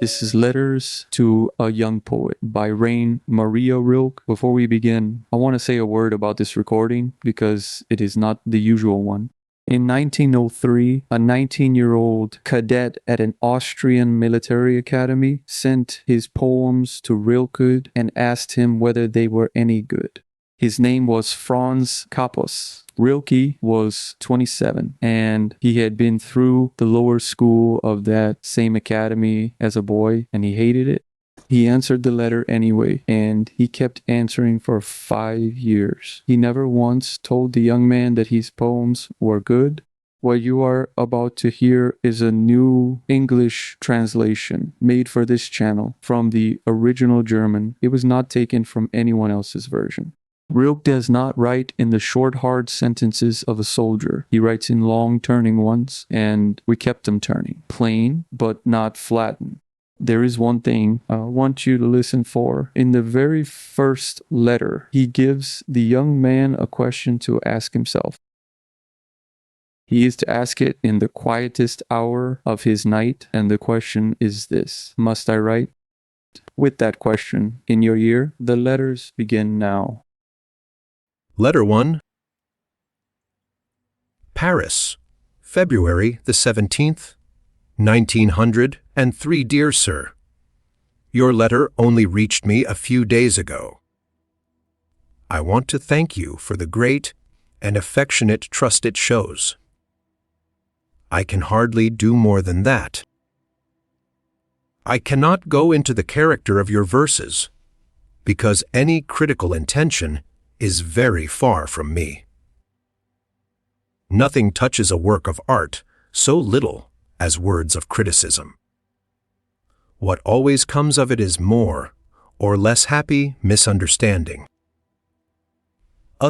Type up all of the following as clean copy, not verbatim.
This is Letters to a Young Poet by Rainer Maria Rilke. Before we begin, I want to say a word about this recording because it is not the usual one. In 1903, a 19-year-old cadet at an Austrian military academy sent his poems to Rilke and asked him whether they were any good. His name was Franz Kapos. Rilke was 27, and he had been through the lower school of that same academy as a boy, and he hated it. He answered the letter anyway, and he kept answering for 5 years. He never once told the young man that his poems were good. What you are about to hear is a new English translation made for this channel from the original German. It was not taken from anyone else's version. Rilke does not write in the short, hard sentences of a soldier. He writes in long, turning ones, and we kept them turning. Plain, but not flattened. There is one thing I want you to listen for. In the very first letter, he gives the young man a question to ask himself. He is to ask it in the quietest hour of his night, and the question is this: must I write? With that question in your ear, the letters begin now. Letter 1. Paris, February the 17th, 1903. Dear Sir, your letter only reached me a few days ago. I want to thank you for the great and affectionate trust it shows. I can hardly do more than that. I cannot go into the character of your verses, because any critical intention is very far from me. Nothing touches a work of art so little as words of criticism. What always comes of it is more or less happy misunderstanding.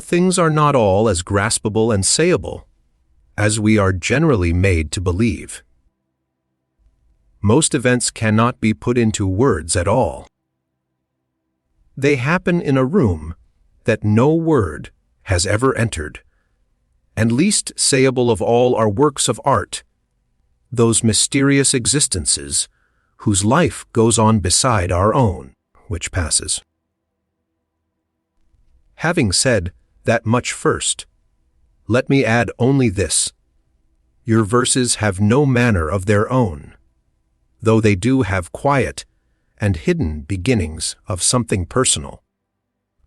Things are not all as graspable and sayable as we are generally made to believe. Most events cannot be put into words at all. They happen in a room that no word has ever entered, and least sayable of all are works of art, those mysterious existences whose life goes on beside our own, which passes. Having said that much first, let me add only this: your verses have no manner of their own, though they do have quiet and hidden beginnings of something personal.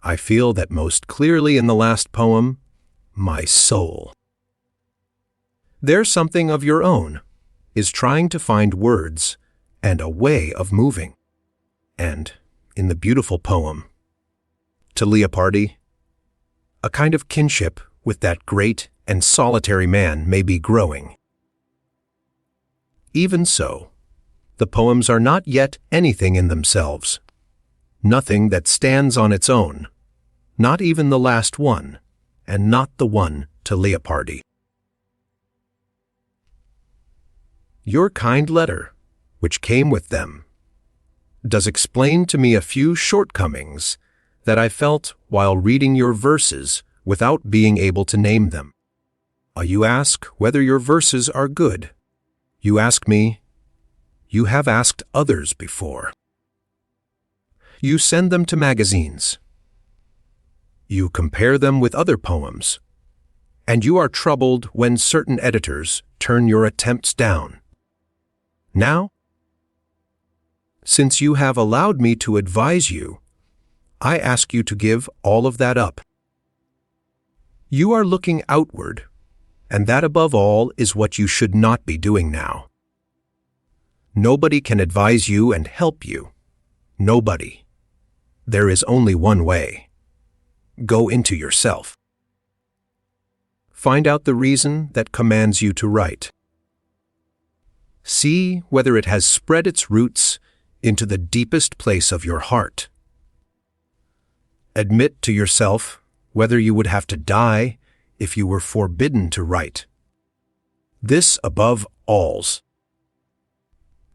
I feel that most clearly in the last poem, my soul. There's something of your own, is trying to find words and a way of moving. And, in the beautiful poem, to Leopardi, a kind of kinship with that great and solitary man may be growing. Even so, the poems are not yet anything in themselves, nothing that stands on its own, not even the last one, and not the one to Leopardi. Your kind letter, which came with them, does explain to me a few shortcomings that I felt while reading your verses without being able to name them. You ask whether your verses are good. You ask me, you have asked others before. You send them to magazines. You compare them with other poems, and you are troubled when certain editors turn your attempts down. Now, since you have allowed me to advise you, I ask you to give all of that up. You are looking outward, and that above all is what you should not be doing now. Nobody can advise you and help you. Nobody. There is only one way. Go into yourself. Find out the reason that commands you to write. See whether it has spread its roots into the deepest place of your heart. Admit to yourself whether you would have to die if you were forbidden to write. This above alls.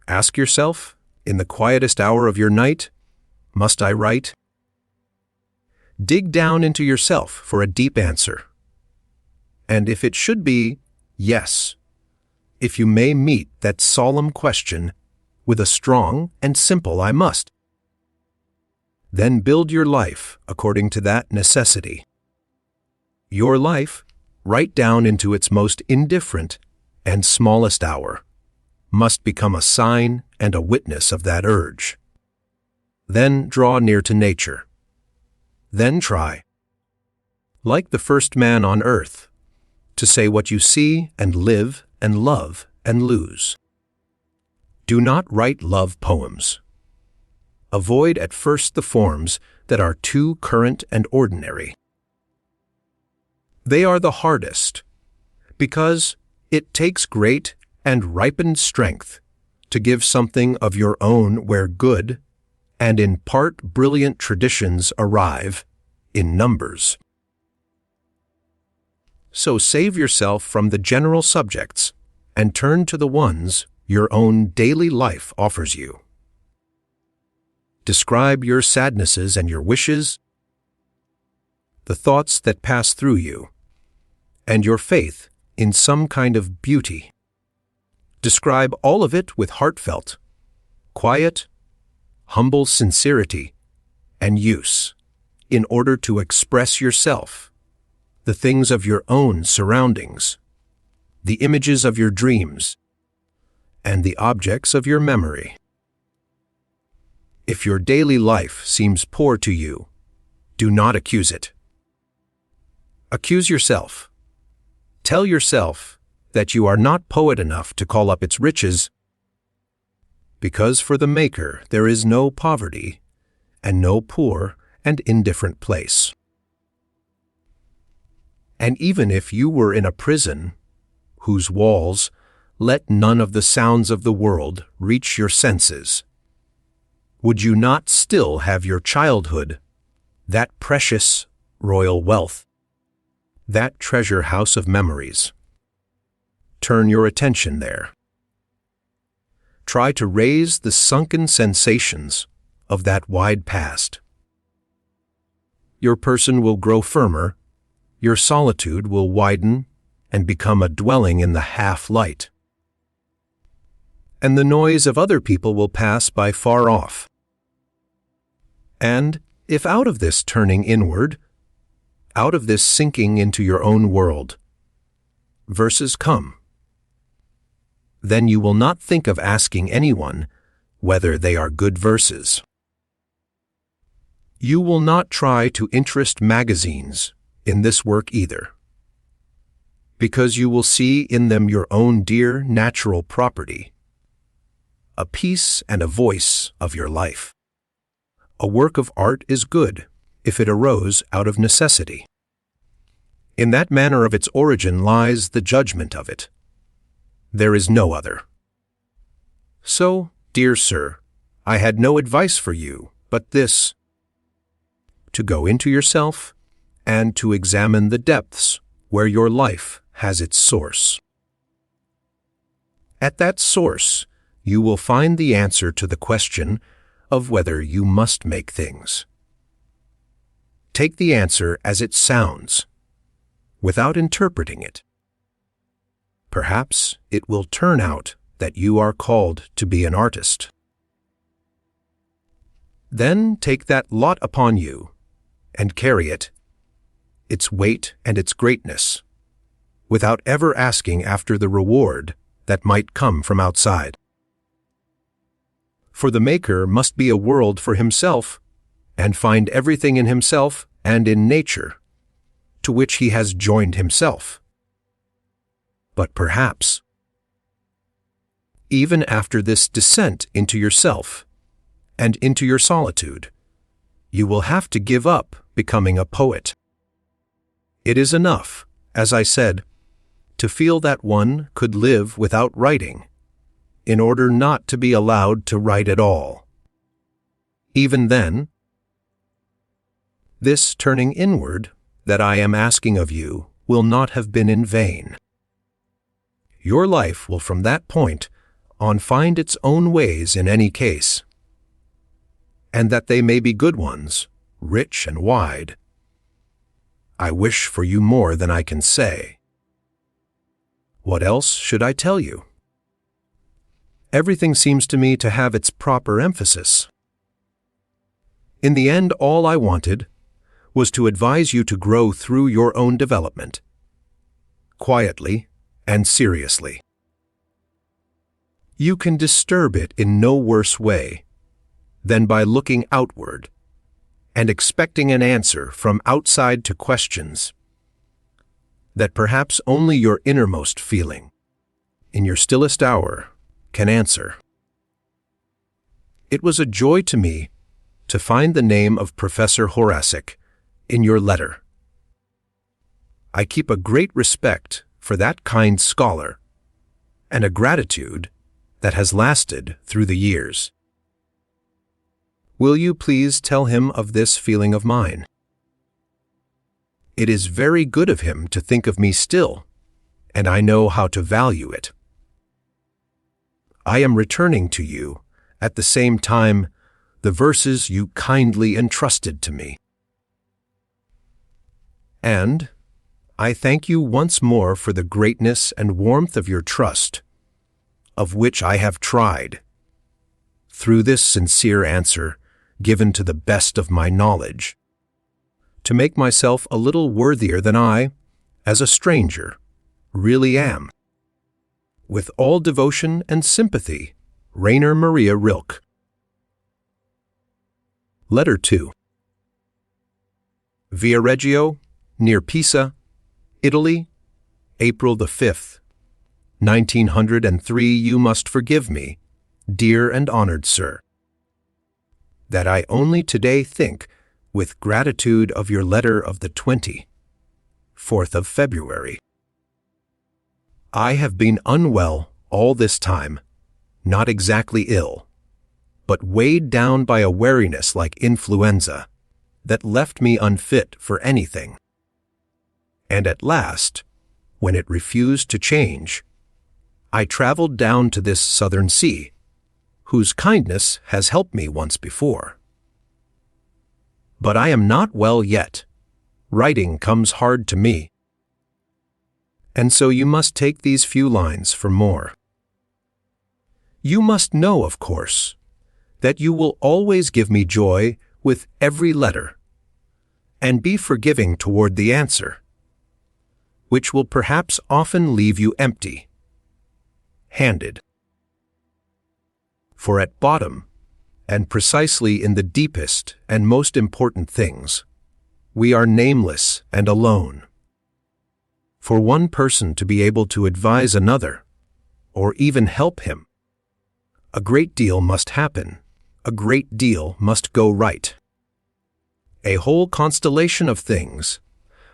Ask yourself, in the quietest hour of your night, must I write? Dig down into yourself for a deep answer. And if it should be yes, if you may meet that solemn question, with a strong and simple I must. Then build your life according to that necessity. Your life, right down into its most indifferent and smallest hour, must become a sign and a witness of that urge. Then draw near to nature. Then try, like the first man on earth, to say what you see and live and love and lose. Do not write love poems. Avoid at first the forms that are too current and ordinary. They are the hardest, because it takes great and ripened strength to give something of your own where good and in part brilliant traditions arrive in numbers. So save yourself from the general subjects and turn to the ones your own daily life offers you. Describe your sadnesses and your wishes, the thoughts that pass through you, and your faith in some kind of beauty. Describe all of it with heartfelt, quiet, humble sincerity and use in order to express yourself, the things of your own surroundings, the images of your dreams, and the objects of your memory. If your daily life seems poor to you, do not accuse it. Accuse yourself. Tell yourself that you are not poet enough to call up its riches, because for the Maker there is no poverty and no poor and indifferent place. And even if you were in a prison, whose walls let none of the sounds of the world reach your senses, would you not still have your childhood, that precious royal wealth, that treasure house of memories? Turn your attention there. Try to raise the sunken sensations of that wide past. Your person will grow firmer, your solitude will widen and become a dwelling in the half-light. And the noise of other people will pass by far off. And if out of this turning inward, out of this sinking into your own world, verses come, then you will not think of asking anyone whether they are good verses. You will not try to interest magazines in this work either, because you will see in them your own dear natural property, a piece and a voice of your life. A work of art is good if it arose out of necessity. In that manner of its origin lies the judgment of it. There is no other. So, dear sir, I had no advice for you but this: to go into yourself and to examine the depths where your life has its source. At that source, you will find the answer to the question of whether you must make things. Take the answer as it sounds, without interpreting it. Perhaps it will turn out that you are called to be an artist. Then take that lot upon you and carry it, its weight and its greatness, without ever asking after the reward that might come from outside. For the Maker must be a world for himself and find everything in himself and in nature, to which he has joined himself. But perhaps, even after this descent into yourself and into your solitude, you will have to give up becoming a poet. It is enough, as I said, to feel that one could live without writing, in order not to be allowed to write at all. Even then, this turning inward that I am asking of you will not have been in vain. Your life will from that point on find its own ways in any case, and that they may be good ones, rich and wide, I wish for you more than I can say. What else should I tell you? Everything seems to me to have its proper emphasis. In the end, all I wanted was to advise you to grow through your own development, quietly and seriously. You can disturb it in no worse way than by looking outward and expecting an answer from outside to questions that perhaps only your innermost feeling, in your stillest hour, can answer. It was a joy to me to find the name of Professor Horacek in your letter. I keep a great respect for that kind scholar and a gratitude that has lasted through the years. Will you please tell him of this feeling of mine? It is very good of him to think of me still, and I know how to value it. I am returning to you, at the same time, the verses you kindly entrusted to me. And I thank you once more for the greatness and warmth of your trust, of which I have tried, through this sincere answer given to the best of my knowledge, to make myself a little worthier than I, as a stranger, really am. With all devotion and sympathy, Rainer Maria Rilke. Letter 2. Viareggio, near Pisa, Italy, April the 5th, 1903. You must forgive me, dear and honored sir, that I only today think with gratitude of your letter of the 24th of February. I have been unwell all this time, not exactly ill, but weighed down by a weariness like influenza that left me unfit for anything. And at last, when it refused to change, I traveled down to this southern sea, whose kindness has helped me once before. But I am not well yet. Writing comes hard to me. And so you must take these few lines for more. You must know, of course, that you will always give me joy with every letter, and be forgiving toward the answer, which will perhaps often leave you empty-handed. For at bottom, and precisely in the deepest and most important things, we are nameless and alone. For one person to be able to advise another, or even help him, a great deal must happen, a great deal must go right. A whole constellation of things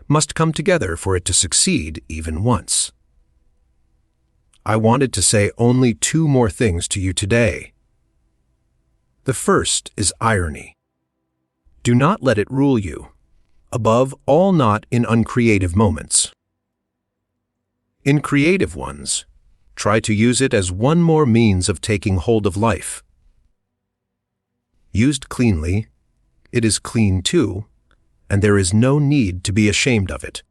must come together for it to succeed even once. I wanted to say only two more things to you today. The first is irony. Do not let it rule you, above all not in uncreative moments. In creative ones, try to use it as one more means of taking hold of life. Used cleanly, it is clean too, and there is no need to be ashamed of it.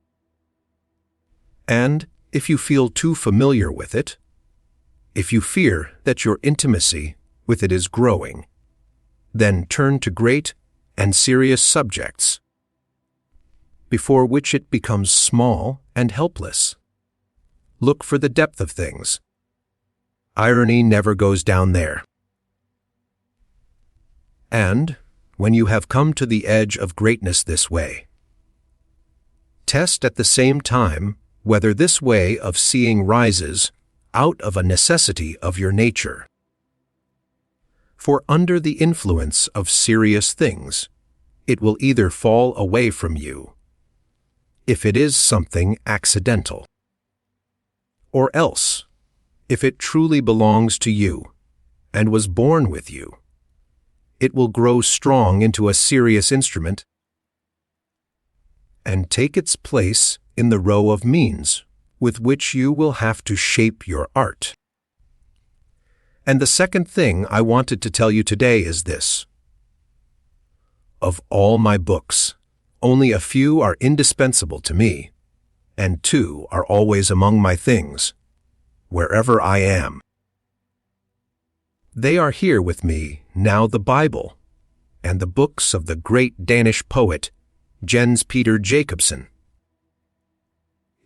And if you feel too familiar with it, if you fear that your intimacy with it is growing, then turn to great and serious subjects, before which it becomes small and helpless. Look for the depth of things. Irony never goes down there. And when you have come to the edge of greatness this way, test at the same time whether this way of seeing rises out of a necessity of your nature. For under the influence of serious things, it will either fall away from you, if it is something accidental, or else, if it truly belongs to you and was born with you, it will grow strong into a serious instrument and take its place in the row of means with which you will have to shape your art. And the second thing I wanted to tell you today is this. Of all my books, only a few are indispensable to me, and 2 are always among my things, wherever I am. They are here with me now, the Bible and the books of the great Danish poet Jens Peter Jacobsen.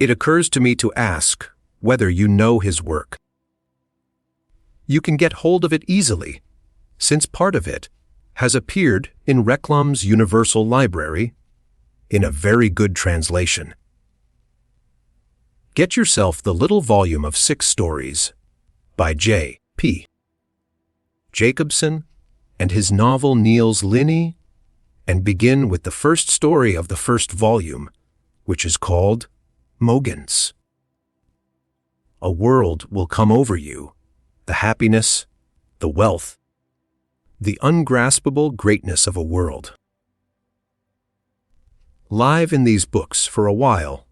It occurs to me to ask whether you know his work. You can get hold of it easily, since part of it has appeared in Reklam's Universal Library in a very good translation. Get yourself the little volume of 6 stories by J.P. Jacobsen and his novel Niels Linne, and begin with the first story of the first volume, which is called Mogens. A world will come over you, the happiness, the wealth, the ungraspable greatness of a world. Live in these books for a while,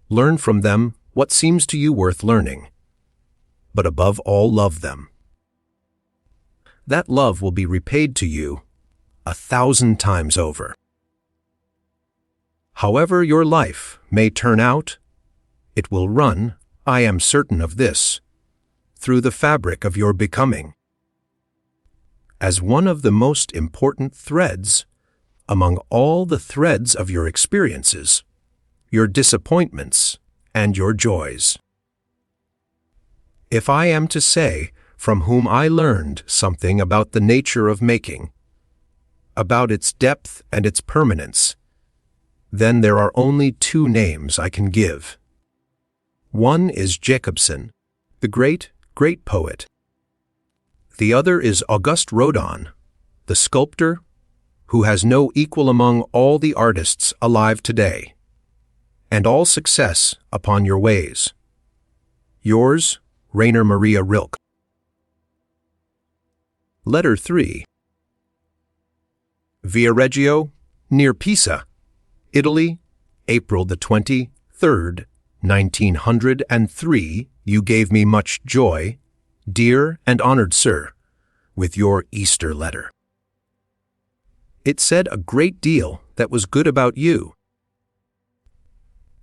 learn from them what seems to you worth learning, but above all love them. That love will be repaid to you 1,000 times over. However your life may turn out, it will run, I am certain of this, through the fabric of your becoming, as one of the most important threads among all the threads of your experiences, your disappointments, and your joys. If I am to say from whom I learned something about the nature of making, about its depth and its permanence, then there are only 2 names I can give. One is Jacobsen, the great, great poet. The other is Auguste Rodin, the sculptor, who has no equal among all the artists alive today, and all success upon your ways. Yours, Rainer Maria Rilke. Letter 3. Viareggio, near Pisa, Italy, April the 23rd, 1903. You gave me much joy, dear and honored sir, with your Easter letter. It said a great deal that was good about you,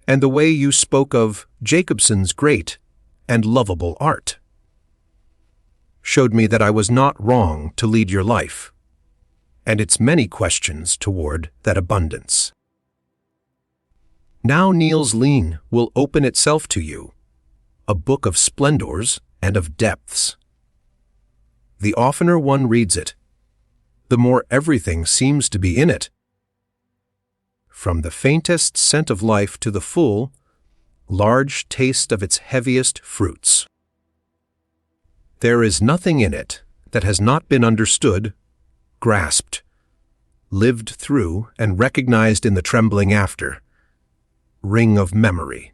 and the way you spoke of Jacobsen's great and lovable art showed me that I was not wrong to lead your life, and its many questions toward that abundance. Now Niels Linne will open itself to you, a book of splendors and of depths. The oftener one reads it, the more everything seems to be in it. From the faintest scent of life to the full, large taste of its heaviest fruits. There is nothing in it that has not been understood, grasped, lived through, and recognized in the trembling after ring of memory.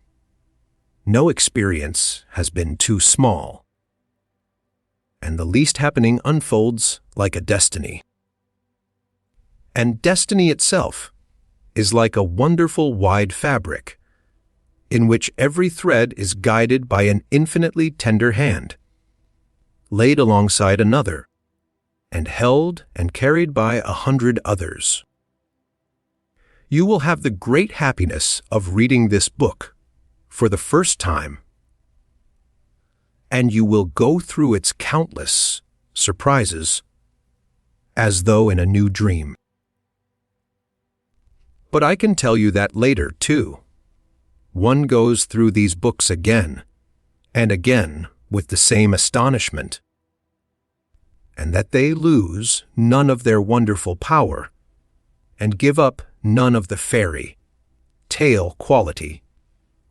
No experience has been too small, and the least happening unfolds like a destiny. And destiny itself is like a wonderful wide fabric, in which every thread is guided by an infinitely tender hand, laid alongside another, and held and carried by 100 others. You will have the great happiness of reading this book for the first time, and you will go through its countless surprises as though in a new dream. But I can tell you that later, too. One goes through these books again and again with the same astonishment, and that they lose none of their wonderful power and give up none of the fairy tale quality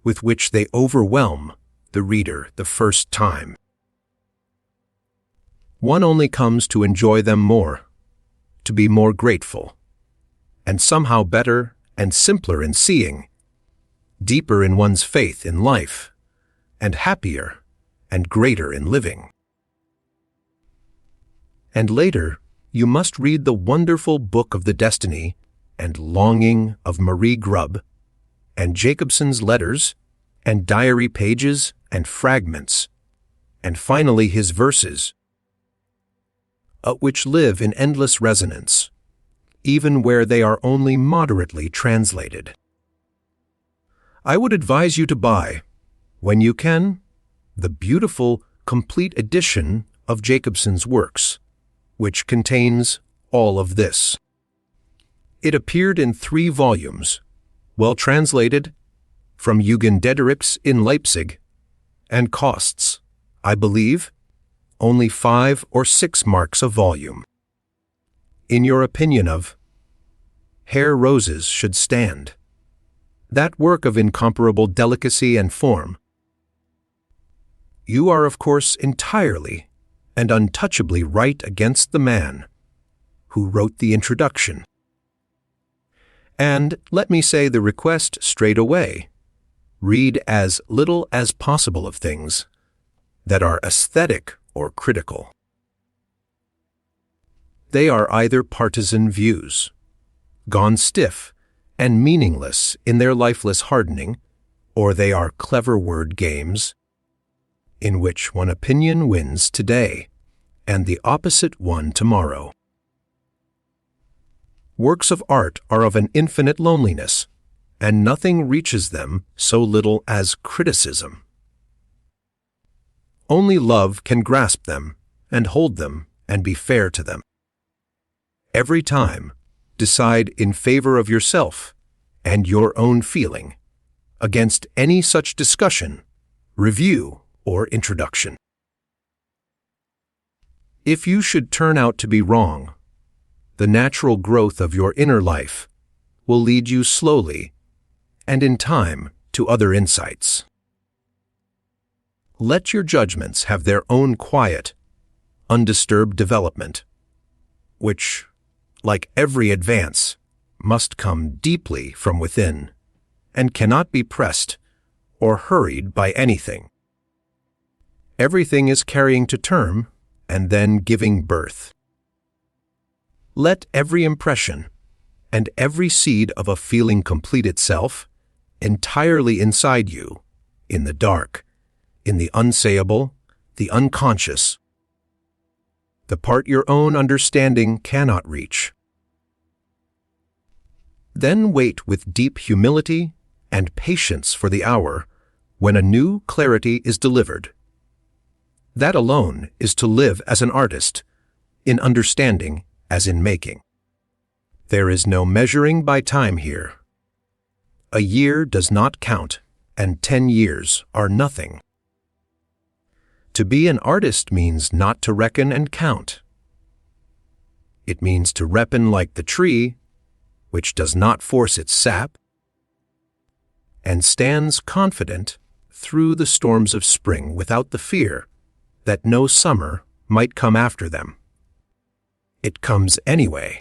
with which they overwhelm the reader the first time. One only comes to enjoy them more, to be more grateful, and somehow better and simpler in seeing, deeper in one's faith in life, and happier and greater in living. And later, you must read the wonderful book of the destiny and longing of Marie Grub, and Jacobsen's letters, and diary pages and fragments, and finally his verses, which live in endless resonance, even where they are only moderately translated. I would advise you to buy, when you can, the beautiful complete edition of Jacobson's works, which contains all of this. It appeared in 3 volumes, well translated, from Eugen Dedericks in Leipzig, and costs, I believe, only 5 or 6 marks a volume. In your opinion of Hair Roses Should Stand, that work of incomparable delicacy and form, you are of course entirely and untouchably right against the man who wrote the introduction. And let me say the request straight away: read as little as possible of things that are aesthetic or critical. They are either partisan views, gone stiff and meaningless in their lifeless hardening, or they are clever word games in which one opinion wins today and the opposite one tomorrow. Works of art are of an infinite loneliness, and nothing reaches them so little as criticism. Only love can grasp them and hold them and be fair to them. Every time, decide in favor of yourself and your own feeling against any such discussion, review, or introduction. If you should turn out to be wrong, the natural growth of your inner life will lead you slowly and in time to other insights. Let your judgments have their own quiet, undisturbed development, which, like every advance, must come deeply from within and cannot be pressed or hurried by anything. Everything is carrying to term and then giving birth. Let every impression and every seed of a feeling complete itself entirely inside you, in the dark, in the unsayable, the unconscious, the part your own understanding cannot reach. Then wait with deep humility and patience for the hour when a new clarity is delivered. That alone is to live as an artist, in understanding as in making. There is no measuring by time here. A year does not count, and 10 years are nothing. To be an artist means not to reckon and count. It means to reckon like the tree, which does not force its sap, and stands confident through the storms of spring without the fear that no summer might come after them. It comes anyway.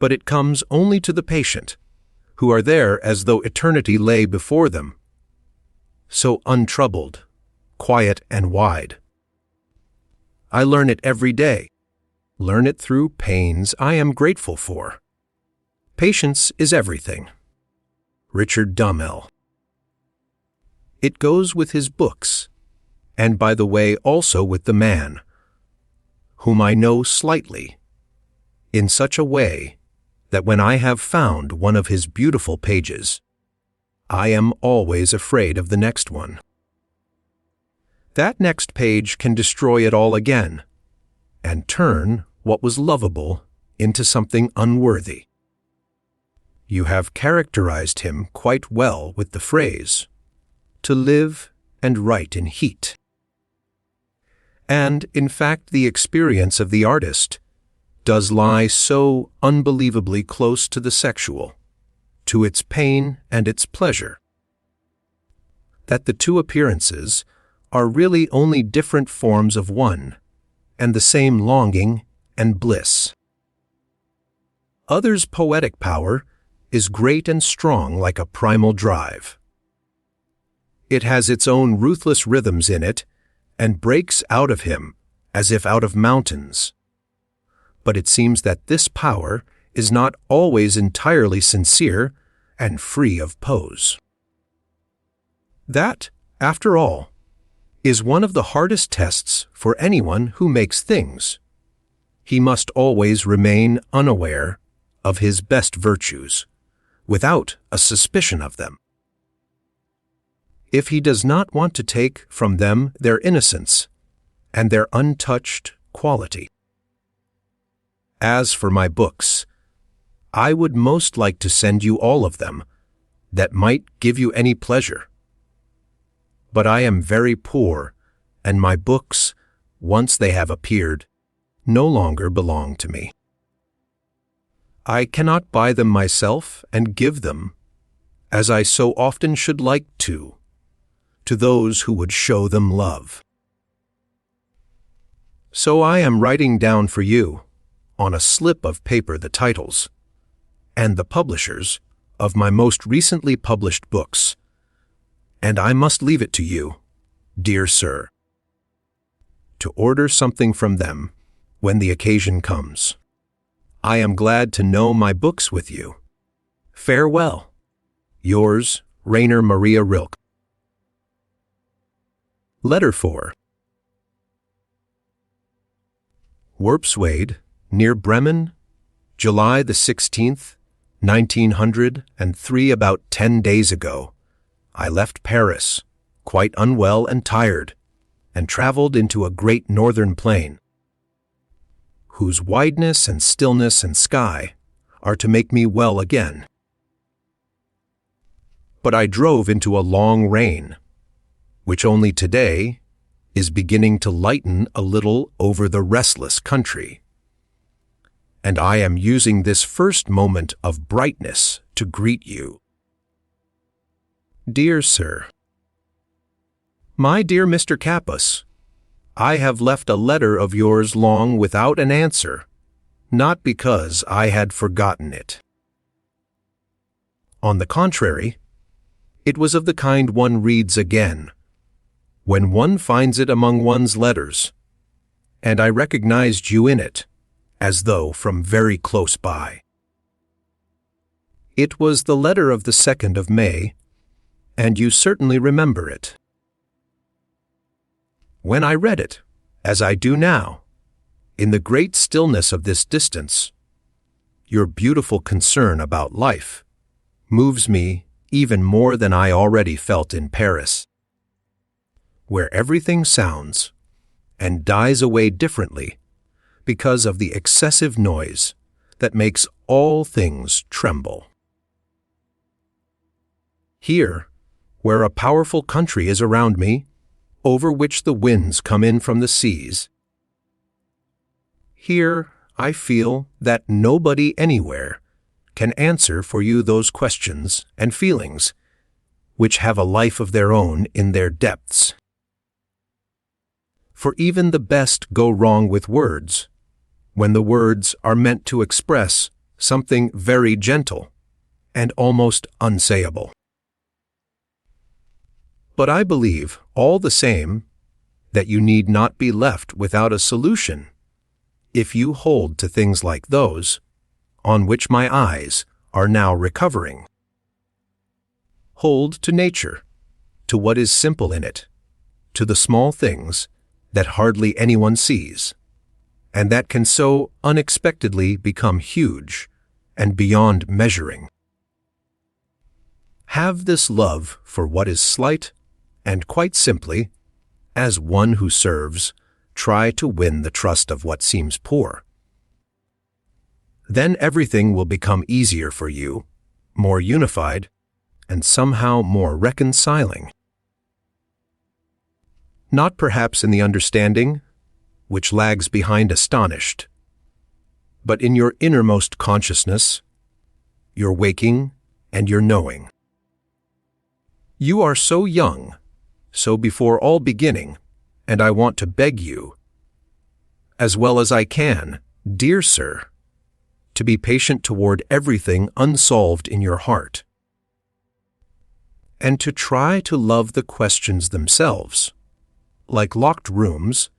But it comes only to the patient, who are there as though eternity lay before them, so untroubled, quiet and wide. I learn it every day, learn it through pains I am grateful for. Patience is everything. Richard Dummel. It goes with his books, and by the way also with the man, whom I know slightly, in such a way that when I have found one of his beautiful pages, I am always afraid of the next one. That next page can destroy it all again, and turn what was lovable into something unworthy. You have characterized him quite well with the phrase, to live and write in heat. And, in fact, the experience of the artist does lie so unbelievably close to the sexual, to its pain and its pleasure, that the two appearances are really only different forms of one and the same longing and bliss. Others' poetic power is great and strong like a primal drive. It has its own ruthless rhythms in it and breaks out of him as if out of mountains. But it seems that this power is not always entirely sincere and free of pose. That, after all, is one of the hardest tests for anyone who makes things. He must always remain unaware of his best virtues, without a suspicion of them. If he does not want to take from them their innocence, and their untouched quality. As for my books, I would most like to send you all of them that might give you any pleasure. But I am very poor, and my books, once they have appeared, no longer belong to me. I cannot buy them myself and give them, as I so often should like to those who would show them love. So I am writing down for you, on a slip of paper, the titles and the publishers of my most recently published books, and I must leave it to you, dear sir, to order something from them when the occasion comes. I am glad to know my books with you. Farewell. Yours, Rainer Maria Rilke. Letter 4. Worpswede, near Bremen, July the 16th, 1903. About 10 days ago, I left Paris, quite unwell and tired, and traveled into a great northern plain, whose wideness and stillness and sky are to make me well again. But I drove into a long rain, which only today is beginning to lighten a little over the restless country. And I am using this first moment of brightness to greet you. Dear Sir, my dear Mr. Capus, I have left a letter of yours long without an answer, not because I had forgotten it. On the contrary, it was of the kind one reads again, when one finds it among one's letters, and I recognized you in it, as though from very close by. It was the letter of the 2nd of May, and you certainly remember it. When I read it, as I do now, in the great stillness of this distance, your beautiful concern about life moves me even more than I already felt in Paris, where everything sounds and dies away differently because of the excessive noise that makes all things tremble. Here, where a powerful country is around me, over which the winds come in from the seas, here I feel that nobody anywhere can answer for you those questions and feelings which have a life of their own in their depths. For even the best go wrong with words, when the words are meant to express something very gentle and almost unsayable. But I believe, all the same, that you need not be left without a solution if you hold to things like those on which my eyes are now recovering. Hold to nature, to what is simple in it, to the small things that hardly anyone sees, and that can so unexpectedly become huge and beyond measuring. Have this love for what is slight, and quite simply, as one who serves, try to win the trust of what seems poor. Then everything will become easier for you, more unified, and somehow more reconciling. Not perhaps in the understanding, which lags behind astonished, but in your innermost consciousness, your waking and your knowing. You are so young, so before all beginning, and I want to beg you, as well as I can, dear sir, to be patient toward everything unsolved in your heart, and to try to love the questions themselves, like locked rooms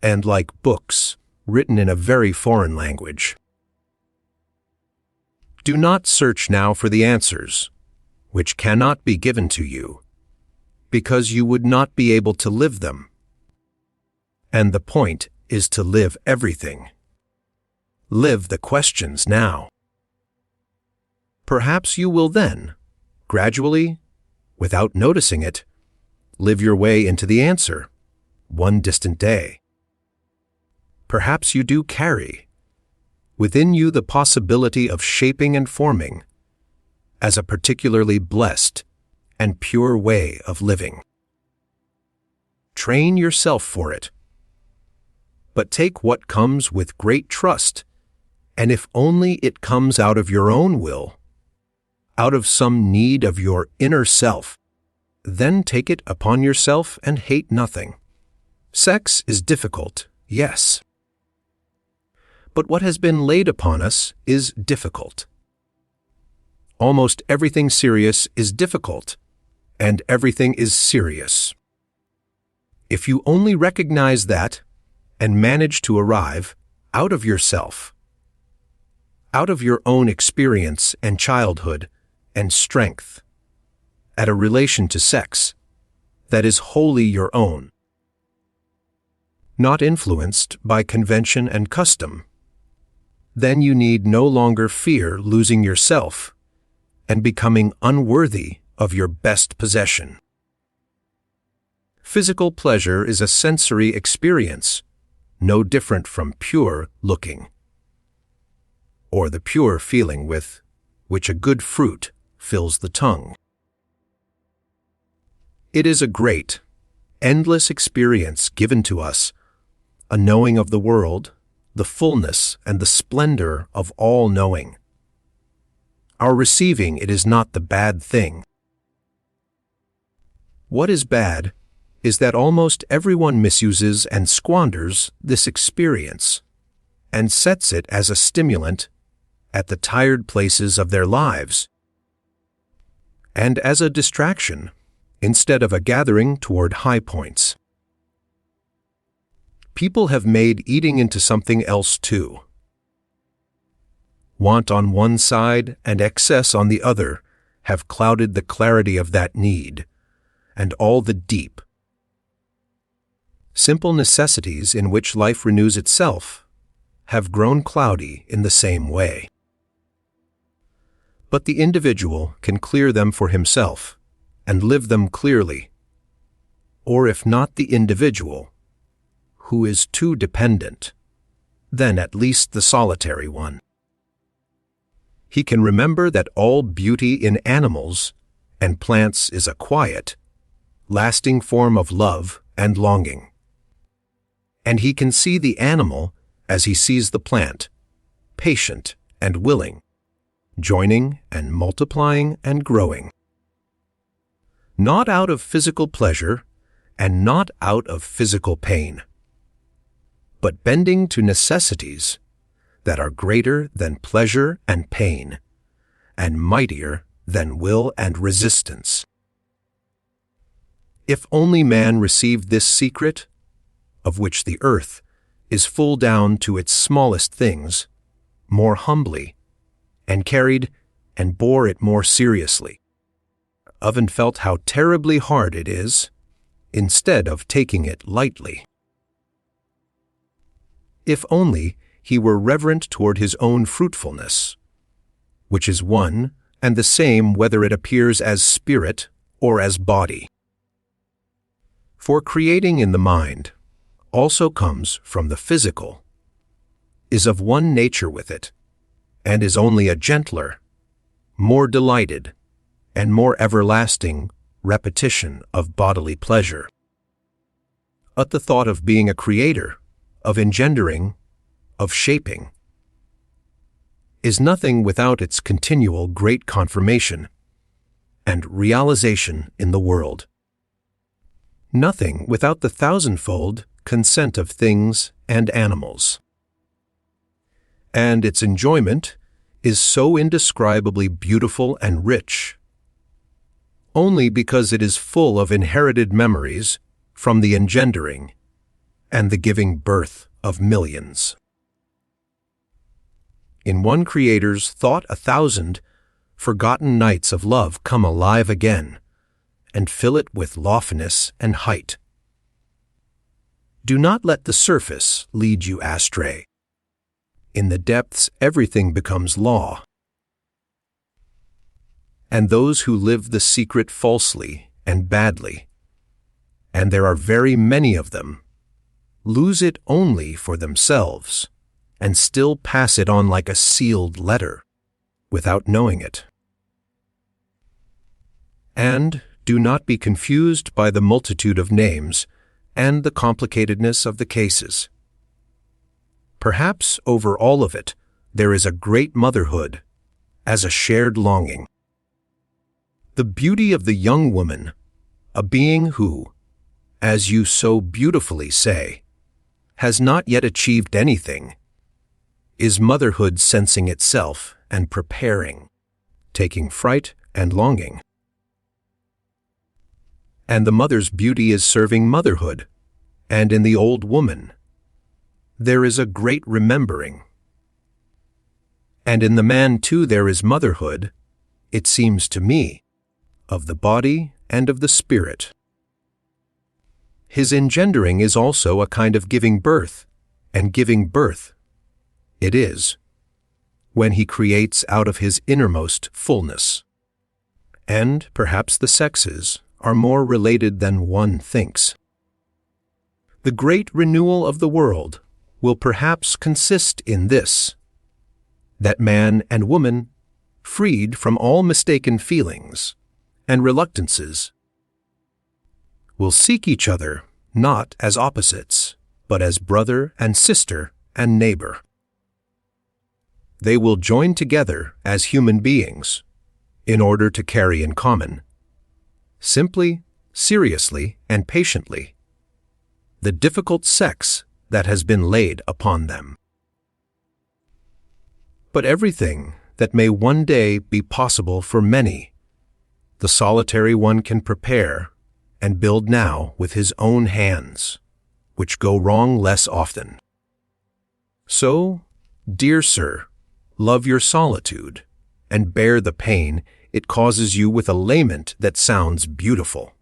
and like books written in a very foreign language. Do not search now for the answers, which cannot be given to you, because you would not be able to live them. And the point is to live everything. Live the questions now. Perhaps you will then, gradually, without noticing it, live your way into the answer, one distant day. perhaps you do carry within you the possibility of shaping and forming as a particularly blessed and pure way of living. Train yourself for it, but take what comes with great trust, and if only it comes out of your own will, out of some need of your inner self, then take it upon yourself and hate nothing. Sex is difficult, yes. But what has been laid upon us is difficult. Almost everything serious is difficult, and everything is serious. If you only recognize that and manage to arrive out of yourself, out of your own experience and childhood and strength, at a relation to sex that is wholly your own, not influenced by convention and custom, then you need no longer fear losing yourself and becoming unworthy of your best possession. Physical pleasure is a sensory experience, no different from pure looking, or the pure feeling with which a good fruit fills the tongue. It is a great, endless experience given to us, a knowing of the world, the fullness and the splendor of all knowing. Our receiving it is not the bad thing. What is bad is that almost everyone misuses and squanders this experience and sets it as a stimulant at the tired places of their lives and as a distraction instead of a gathering toward high points. People have made eating into something else too. Want on one side and excess on the other have clouded the clarity of that need and all the deep, simple necessities in which life renews itself have grown cloudy in the same way. But the individual can clear them for himself and live them clearly, or if not the individual, who is too dependent, then at least the solitary one. He can remember that all beauty in animals and plants is a quiet, lasting form of love and longing. And he can see the animal as he sees the plant, patient and willing, joining and multiplying and growing. Not out of physical pleasure and not out of physical pain, but bending to necessities that are greater than pleasure and pain, and mightier than will and resistance. If only man received this secret, of which the earth is full down to its smallest things, more humbly, and carried and bore it more seriously, of and felt how terribly hard it is, instead of taking it lightly. If only he were reverent toward his own fruitfulness, which is one and the same whether it appears as spirit or as body. For creating in the mind also comes from the physical, is of one nature with it, and is only a gentler, more delighted, and more everlasting repetition of bodily pleasure. At the thought of being a creator, of engendering, of shaping, is nothing without its continual great confirmation and realization in the world. Nothing without the thousandfold consent of things and animals. And its enjoyment is so indescribably beautiful and rich, only because it is full of inherited memories from the engendering and the giving birth of millions. In one creator's thought 1,000 forgotten nights of love come alive again and fill it with loftiness and height. Do not let the surface lead you astray. In the depths everything becomes law. And those who live the secret falsely and badly, and there are very many of them, lose it only for themselves, and still pass it on like a sealed letter, without knowing it. And do not be confused by the multitude of names and the complicatedness of the cases. Perhaps over all of it, there is a great motherhood as a shared longing. The beauty of the young woman, a being who, as you so beautifully say, has not yet achieved anything, is motherhood sensing itself and preparing, taking fright and longing. And the mother's beauty is serving motherhood, and in the old woman, there is a great remembering. And in the man too there is motherhood, it seems to me, of the body and of the spirit. His engendering is also a kind of giving birth, and giving birth it is, when he creates out of his innermost fullness. And perhaps the sexes are more related than one thinks. The great renewal of the world will perhaps consist in this, that man and woman, freed from all mistaken feelings and reluctances, will seek each other not as opposites, but as brother and sister and neighbor. They will join together as human beings in order to carry in common, simply, seriously, and patiently, the difficult sex that has been laid upon them. But everything that may one day be possible for many, the solitary one can prepare and build now with his own hands, which go wrong less often. So, dear sir, love your solitude, and bear the pain it causes you with a lament that sounds beautiful.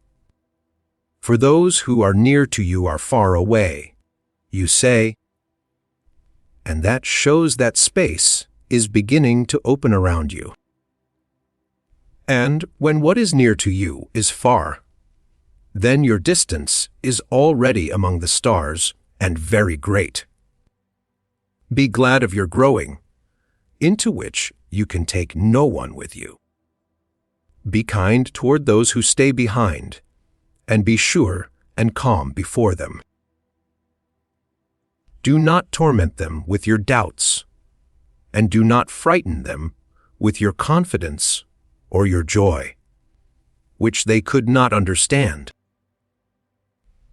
For those who are near to you are far away, you say, and that shows that space is beginning to open around you. And when what is near to you is far, then your distance is already among the stars and very great. Be glad of your growing, into which you can take no one with you. Be kind toward those who stay behind, and be sure and calm before them. Do not torment them with your doubts, and do not frighten them with your confidence or your joy, which they could not understand.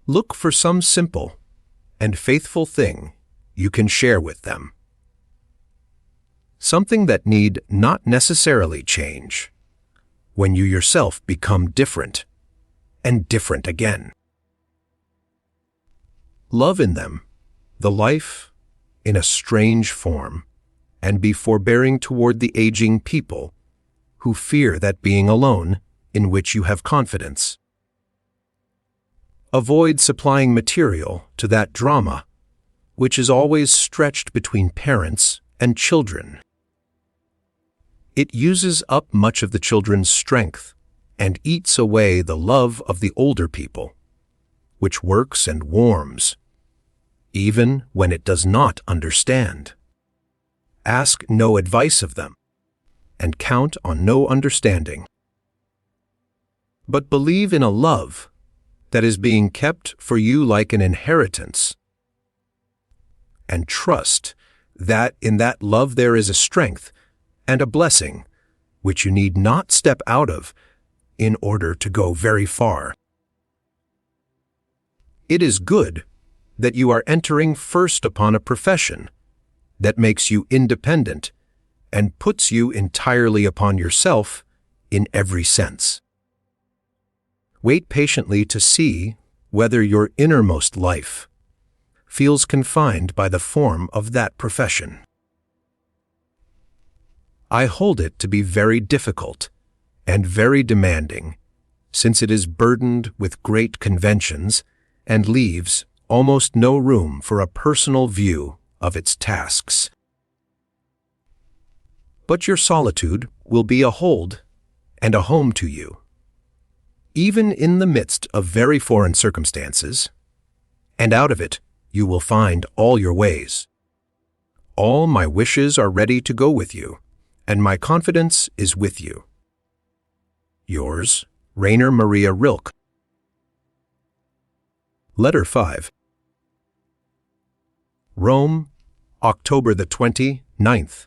Look for some simple and faithful thing you can share with them. Something that need not necessarily change when you yourself become different and different again. Love in them the life in a strange form, and be forbearing toward the aging people who fear that being alone in which you have confidence. Avoid supplying material to that drama which is always stretched between parents and children. It uses up much of the children's strength and eats away the love of the older people, which works and warms, even when it does not understand. Ask no advice of them, and count on no understanding. But believe in a love that is being kept for you like an inheritance, and trust that in that love there is a strength and a blessing which you need not step out of in order to go very far. It is good that you are entering first upon a profession that makes you independent and puts you entirely upon yourself in every sense. Wait patiently to see whether your innermost life feels confined by the form of that profession. I hold it to be very difficult and very demanding, since it is burdened with great conventions and leaves almost no room for a personal view of its tasks. But your solitude will be a hold and a home to you, even in the midst of very foreign circumstances, and out of it you will find all your ways. All my wishes are ready to go with you, and my confidence is with you. Yours, Rainer Maria Rilke. Letter 5. Rome, October the 29th,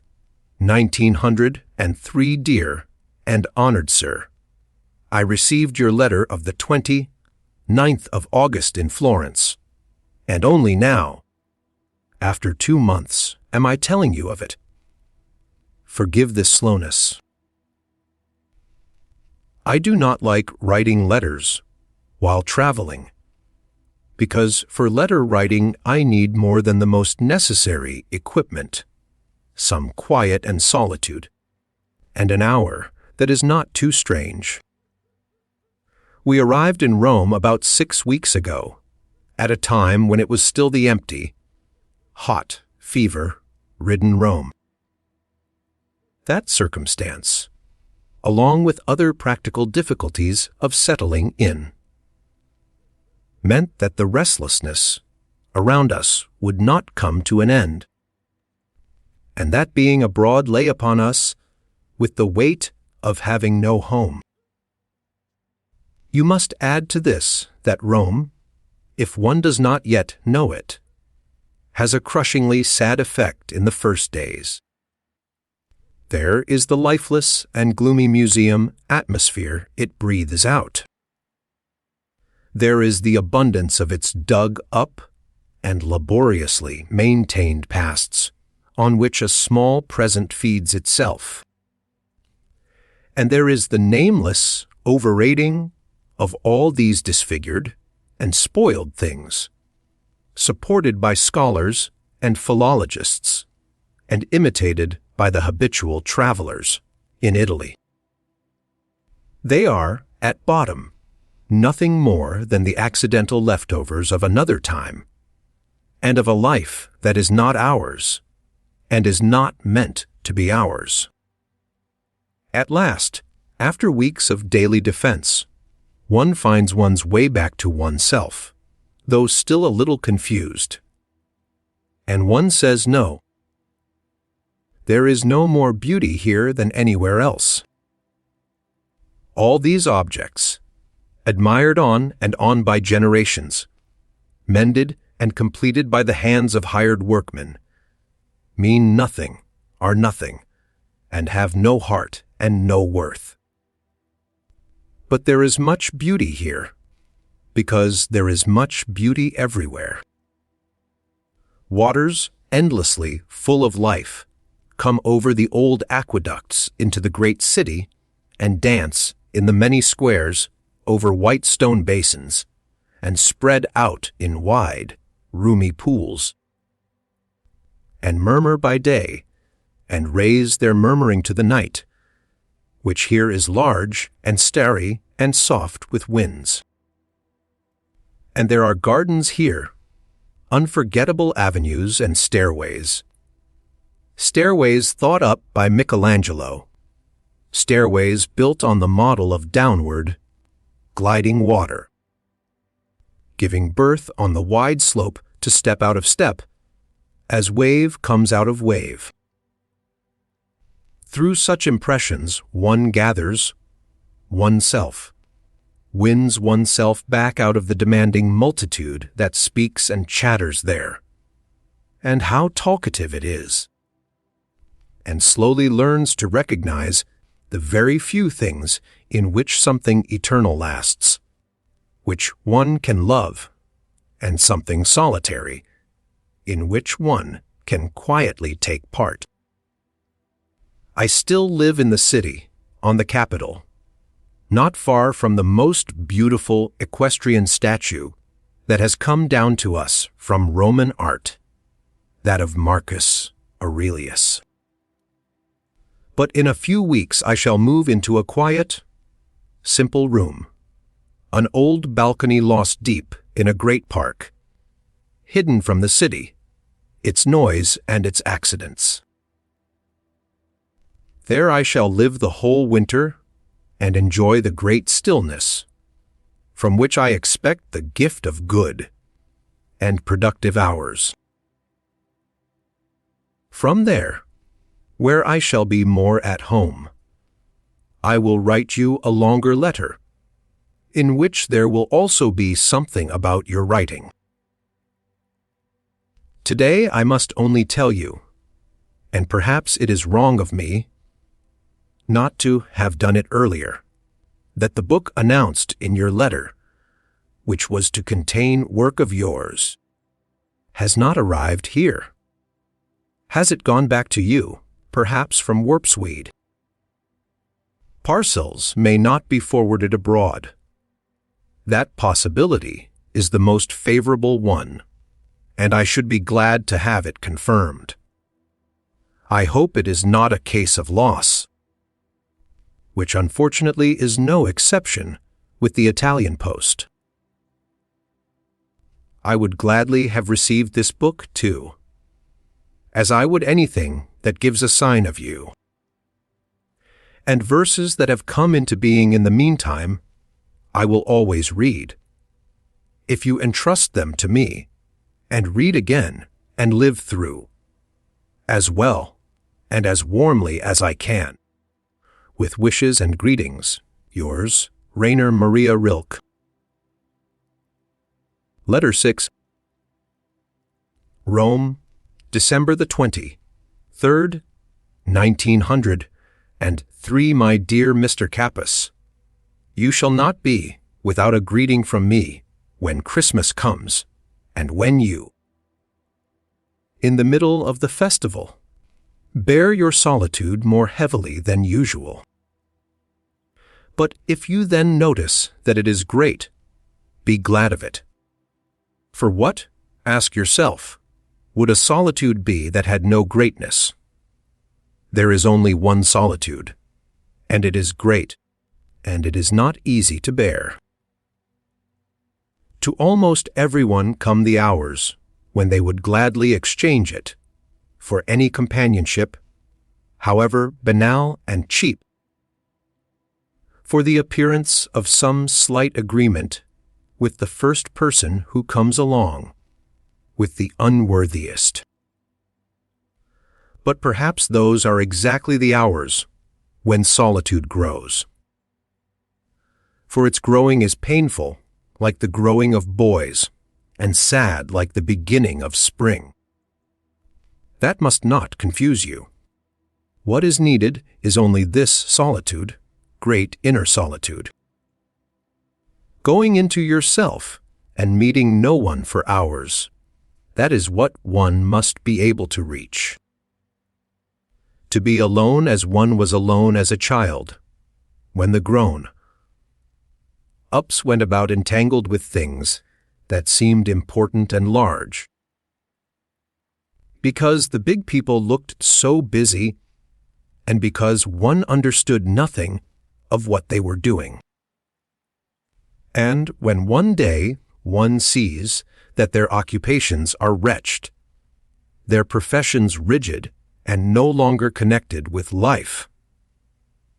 1903. Dear and honored Sir, I received your letter of the 29th of August in Florence, and only now, after 2 months, am I telling you of it. Forgive this slowness. I do not like writing letters while traveling, because for letter writing I need more than the most necessary equipment, some quiet and solitude, and an hour that is not too strange. We arrived in Rome about 6 weeks ago, at a time when it was still the empty, hot, fever-ridden Rome. That circumstance, along with other practical difficulties of settling in, meant that the restlessness around us would not come to an end, and that being abroad lay upon us with the weight of having no home. You must add to this that Rome, if one does not yet know it, has a crushingly sad effect in the first days. There is the lifeless and gloomy museum atmosphere it breathes out. There is the abundance of its dug-up and laboriously maintained pasts, on which a small present feeds itself. And there is the nameless overrating of all these disfigured and spoiled things, supported by scholars and philologists, and imitated by the habitual travelers in Italy. They are, at bottom, nothing more than the accidental leftovers of another time, and of a life that is not ours, and is not meant to be ours. At last, after weeks of daily defense, one finds one's way back to oneself, though still a little confused. And one says no. There is no more beauty here than anywhere else. All these objects, admired on and on by generations, mended and completed by the hands of hired workmen, mean nothing, are nothing, and have no heart and no worth. But there is much beauty here, because there is much beauty everywhere. Waters endlessly full of life come over the old aqueducts into the great city and dance in the many squares over white stone basins, and spread out in wide, roomy pools, and murmur by day, and raise their murmuring to the night, which here is large and starry and soft with winds. And there are gardens here, unforgettable avenues and stairways thought up by Michelangelo, stairways built on the model of downward, gliding water, giving birth on the wide slope to step out of step, as wave comes out of wave. Through such impressions one gathers oneself, wins oneself back out of the demanding multitude that speaks and chatters there, and how talkative it is, and slowly learns to recognize the very few things in which something eternal lasts, which one can love, and something solitary, in which one can quietly take part. I still live in the city, on the Capitol, not far from the most beautiful equestrian statue that has come down to us from Roman art, that of Marcus Aurelius. But in a few weeks I shall move into a quiet, simple room, an old balcony lost deep in a great park, hidden from the city, its noise and its accidents. There I shall live the whole winter and enjoy the great stillness, from which I expect the gift of good, and productive hours. From there, where I shall be more at home, I will write you a longer letter, in which there will also be something about your writing. Today I must only tell you, and perhaps it is wrong of me not to have done it earlier, that the book announced in your letter, which was to contain work of yours, has not arrived here. Has it gone back to you, perhaps from Warpsweed? Parcels may not be forwarded abroad. That possibility is the most favorable one, and I should be glad to have it confirmed. I hope it is not a case of loss, which unfortunately is no exception with the Italian post. I would gladly have received this book too, as I would anything that gives a sign of you. And verses that have come into being in the meantime, I will always read, if you entrust them to me, and read again and live through, as well and as warmly as I can. With wishes and greetings, yours, Rainer Maria Rilke. Letter 6. Rome, December the 23rd, 1903. My dear Mr. Capus, you shall not be without a greeting from me when Christmas comes, and when you, in the middle of the festival, bear your solitude more heavily than usual. But if you then notice that it is great, be glad of it. For what, ask yourself, would a solitude be that had no greatness? There is only one solitude, and it is great, and it is not easy to bear. To almost everyone come the hours when they would gladly exchange it for any companionship, however banal and cheap, for the appearance of some slight agreement with the first person who comes along, with the unworthiest. But perhaps those are exactly the hours when solitude grows. For its growing is painful, like the growing of boys, and sad like the beginning of spring. That must not confuse you. What is needed is only this solitude, great inner solitude. Going into yourself and meeting no one for hours, that is what one must be able to reach. To be alone as one was alone as a child, when the grown-ups went about entangled with things that seemed important and large, because the big people looked so busy, and because one understood nothing of what they were doing. And when one day one sees that their occupations are wretched, their professions rigid and no longer connected with life,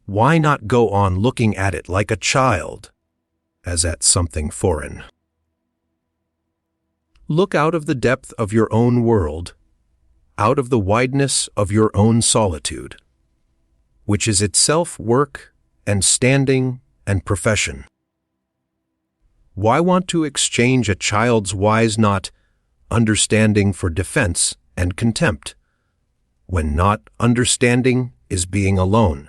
why not go on looking at it like a child, as at something foreign? Look out of the depth of your own world, out of the wideness of your own solitude, which is itself work and standing and profession. Why want to exchange a child's wise not understanding for defense and contempt, when not understanding is being alone,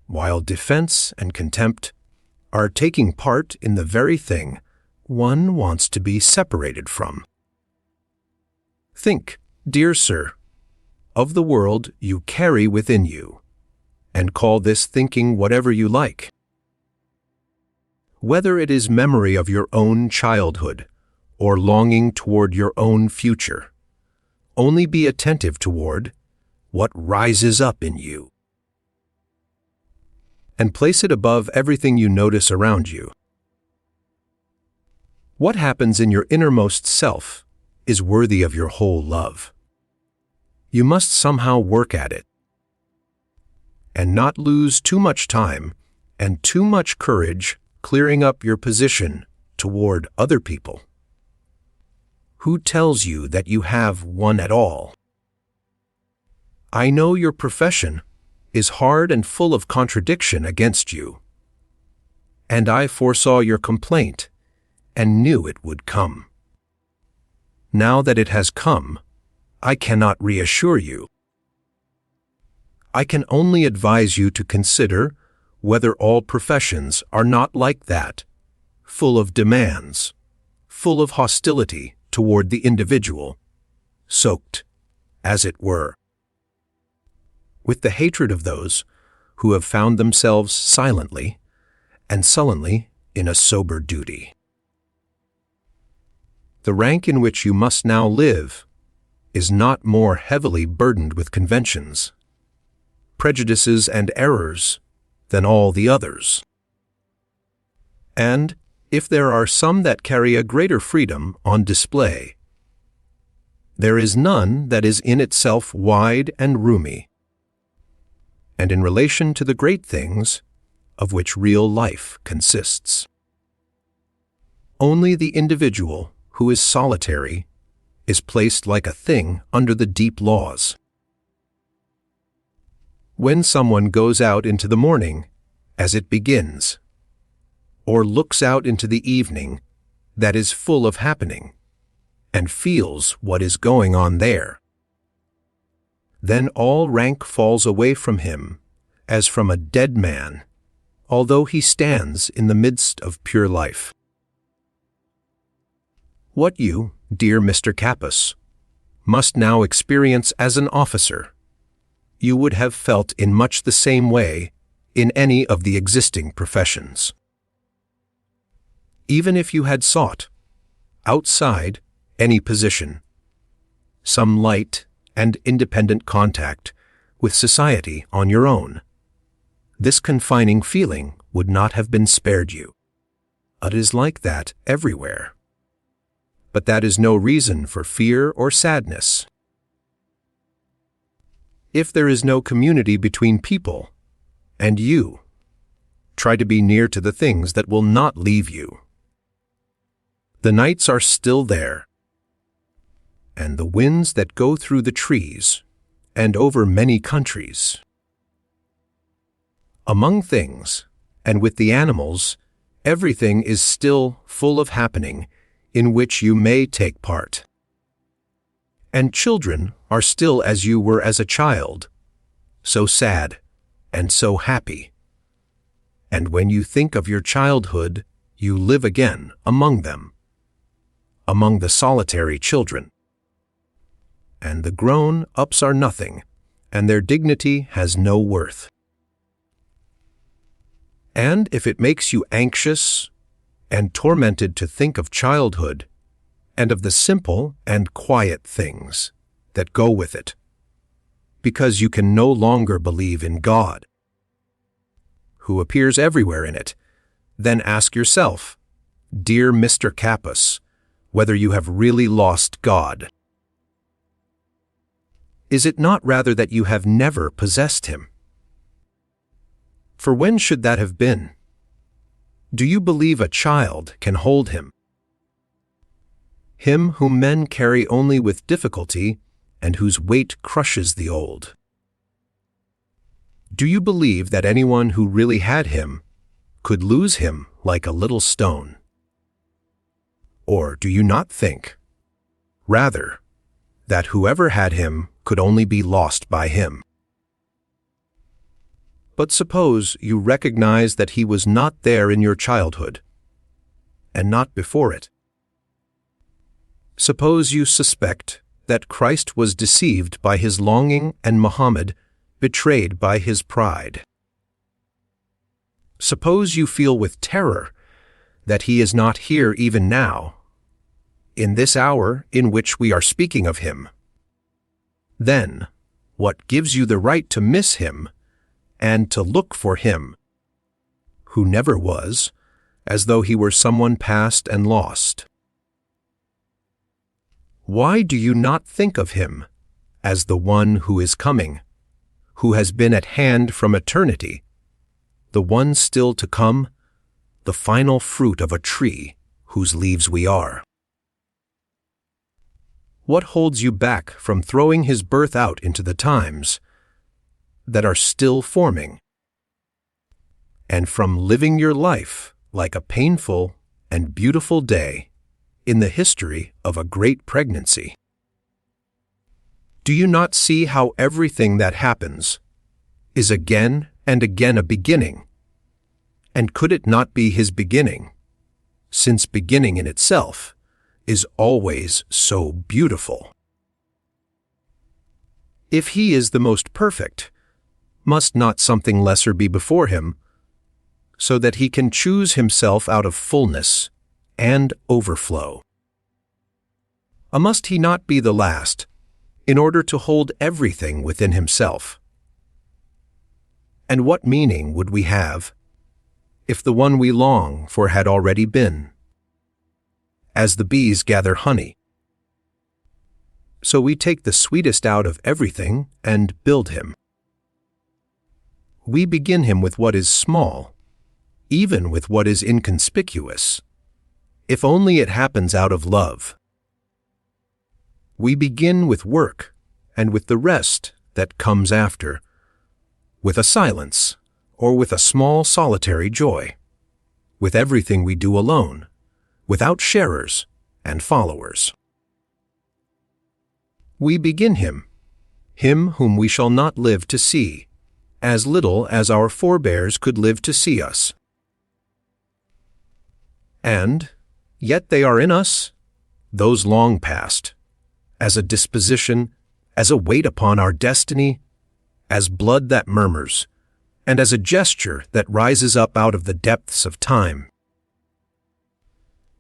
while defense and contempt are taking part in the very thing one wants to be separated from? Think, dear sir, of the world you carry within you, and call this thinking whatever you like. Whether it is memory of your own childhood or longing toward your own future, only be attentive toward what rises up in you, and place it above everything you notice around you. What happens in your innermost self is worthy of your whole love. You must somehow work at it, and not lose too much time and too much courage clearing up your position toward other people. Who tells you that you have one at all? I know your profession is hard and full of contradiction against you, and I foresaw your complaint and knew it would come. Now that it has come, I cannot reassure you. I can only advise you to consider whether all professions are not like that, full of demands, full of hostility toward the individual, soaked, as it were, with the hatred of those who have found themselves silently and sullenly in a sober duty. The rank in which you must now live is not more heavily burdened with conventions, prejudices, and errors than all the others. And if there are some that carry a greater freedom on display, there is none that is in itself wide and roomy, and in relation to the great things of which real life consists. Only the individual who is solitary is placed like a thing under the deep laws. When someone goes out into the morning as it begins, or looks out into the evening that is full of happening, and feels what is going on there, then all rank falls away from him as from a dead man, although he stands in the midst of pure life. What you, dear Mr. Capus, must now experience as an officer, you would have felt in much the same way in any of the existing professions. Even if you had sought, outside any position, some light and independent contact with society on your own, this confining feeling would not have been spared you. It is like that everywhere. But that is no reason for fear or sadness. If there is no community between people and you, try to be near to the things that will not leave you. The nights are still there, and the winds that go through the trees and over many countries. Among things, and with the animals, everything is still full of happening in which you may take part. And children are still as you were as a child, so sad and so happy. And when you think of your childhood, you live again among them, among the solitary children. And the grown-ups are nothing, and their dignity has no worth. And if it makes you anxious and tormented to think of childhood and of the simple and quiet things that go with it, because you can no longer believe in God, who appears everywhere in it, then ask yourself, dear Mr. Capus, whether you have really lost God. Is it not rather that you have never possessed him? For when should that have been? Do you believe a child can hold him? Him whom men carry only with difficulty and whose weight crushes the old. Do you believe that anyone who really had him could lose him like a little stone? Or do you not think, rather, that whoever had him could only be lost by him? But suppose you recognize that he was not there in your childhood, and not before it. Suppose you suspect that Christ was deceived by his longing and Muhammad betrayed by his pride. Suppose you feel with terror that he is not here even now, in this hour in which we are speaking of him. Then, what gives you the right to miss him and to look for him, who never was, as though he were someone past and lost? Why do you not think of him as the one who is coming, who has been at hand from eternity, the one still to come, the final fruit of a tree whose leaves we are? What holds you back from throwing his birth out into the times that are still forming, and from living your life like a painful and beautiful day in the history of a great pregnancy? Do you not see how everything that happens is again and again a beginning? And could it not be his beginning, since beginning in itself is always so beautiful? If he is the most perfect, must not something lesser be before him, so that he can choose himself out of fullness and overflow? Must he not be the last, in order to hold everything within himself? And what meaning would we have if the one we long for had already been? As the bees gather honey, so we take the sweetest out of everything and build him. We begin him with what is small, even with what is inconspicuous, if only it happens out of love. We begin with work, and with the rest that comes after, with a silence, or with a small solitary joy, with everything we do alone, without sharers and followers. We begin him whom we shall not live to see, as little as our forebears could live to see us. And yet they are in us, those long past, as a disposition, as a weight upon our destiny, as blood that murmurs, and as a gesture that rises up out of the depths of time.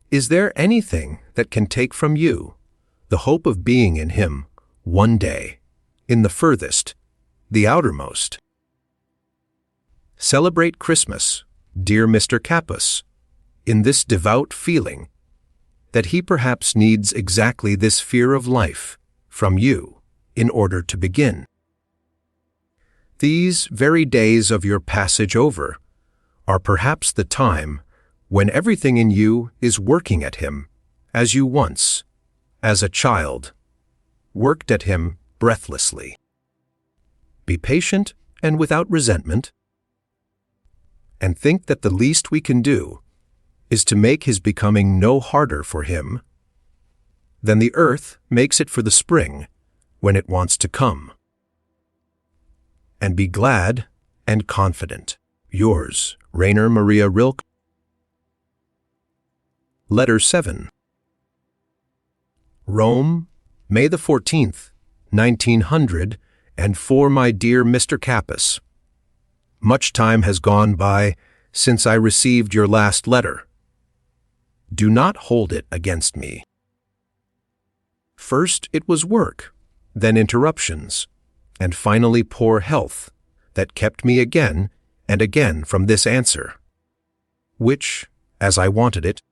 Is there anything that can take from you the hope of being in him one day, in the furthest, the outermost? Celebrate Christmas, dear Mr. Capus, in this devout feeling that he perhaps needs exactly this fear of life from you in order to begin. These very days of your passage over are perhaps the time when everything in you is working at him as you once, as a child, worked at him breathlessly. Be patient and without resentment, and think that the least we can do is to make his becoming no harder for him than the earth makes it for the spring when it wants to come. And be glad and confident. Yours, Rainer Maria Rilke. Letter 7. Rome, May the 14th, 1900, and for my dear Mr. Capus. Much time has gone by since I received your last letter. Do not hold it against me. First it was work, then interruptions, and finally poor health that kept me again and again from this answer, which, as I wanted it,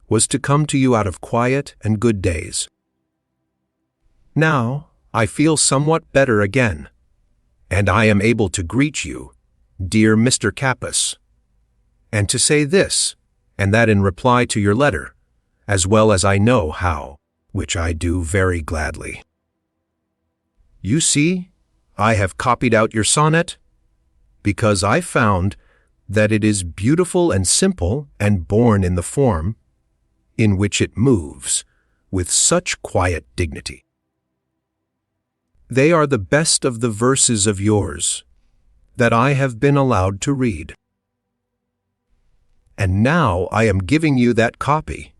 was to come to you out of quiet and good days. Now I feel somewhat better again, and I am able to greet you, dear Mr. Capus, and to say this and that in reply to your letter, as well as I know how, which I do very gladly. You see, I have copied out your sonnet, because I found that it is beautiful and simple and born in the form in which it moves with such quiet dignity. They are the best of the verses of yours that I have been allowed to read. And now I am giving you that copy,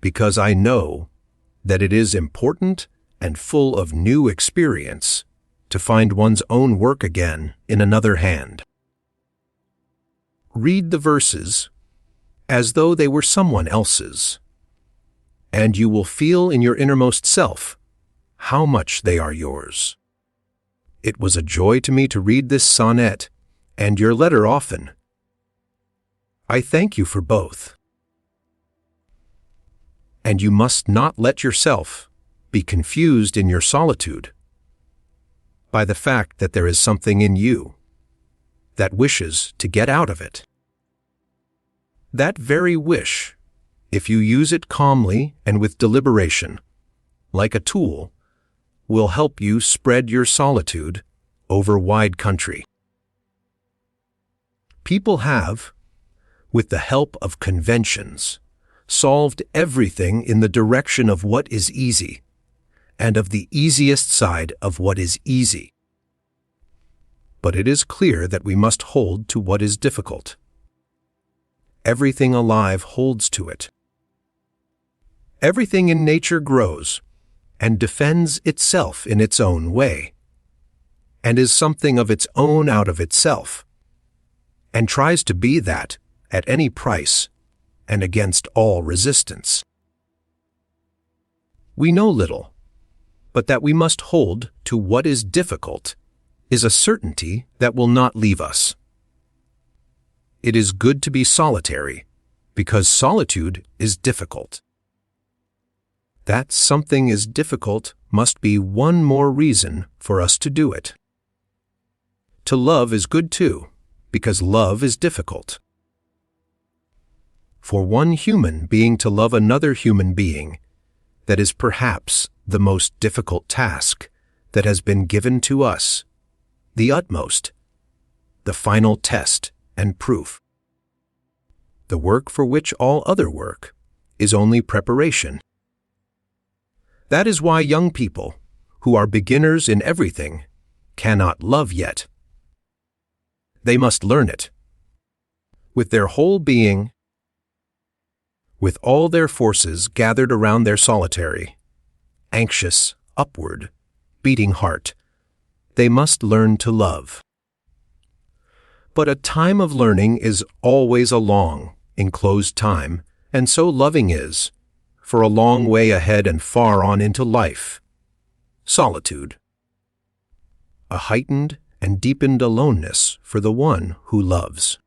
because I know that it is important and full of new experience to find one's own work again in another hand. Read the verses as though they were someone else's, and you will feel in your innermost self how much they are yours. It was a joy to me to read this sonnet and your letter often. I thank you for both. And you must not let yourself be confused in your solitude by the fact that there is something in you that wishes to get out of it. That very wish, if you use it calmly and with deliberation, like a tool, will help you spread your solitude over wide country. People have, with the help of conventions, solved everything in the direction of what is easy, and of the easiest side of what is easy. But it is clear that we must hold to what is difficult. Everything alive holds to it. Everything in nature grows and defends itself in its own way, and is something of its own out of itself, and tries to be that at any price and against all resistance. We know little, but that we must hold to what is difficult is a certainty that will not leave us. It is good to be solitary, because solitude is difficult. That something is difficult must be one more reason for us to do it. To love is good too, because love is difficult. For one human being to love another human being, that is perhaps the most difficult task that has been given to us, the utmost, the final test and proof. The work for which all other work is only preparation. That is why young people, who are beginners in everything, cannot love yet. They must learn it. With their whole being, with all their forces gathered around their solitary, anxious, upward, beating heart, they must learn to love. But a time of learning is always a long, enclosed time, and so loving is, for a long way ahead and far on into life, solitude. A heightened and deepened aloneness for the one who loves.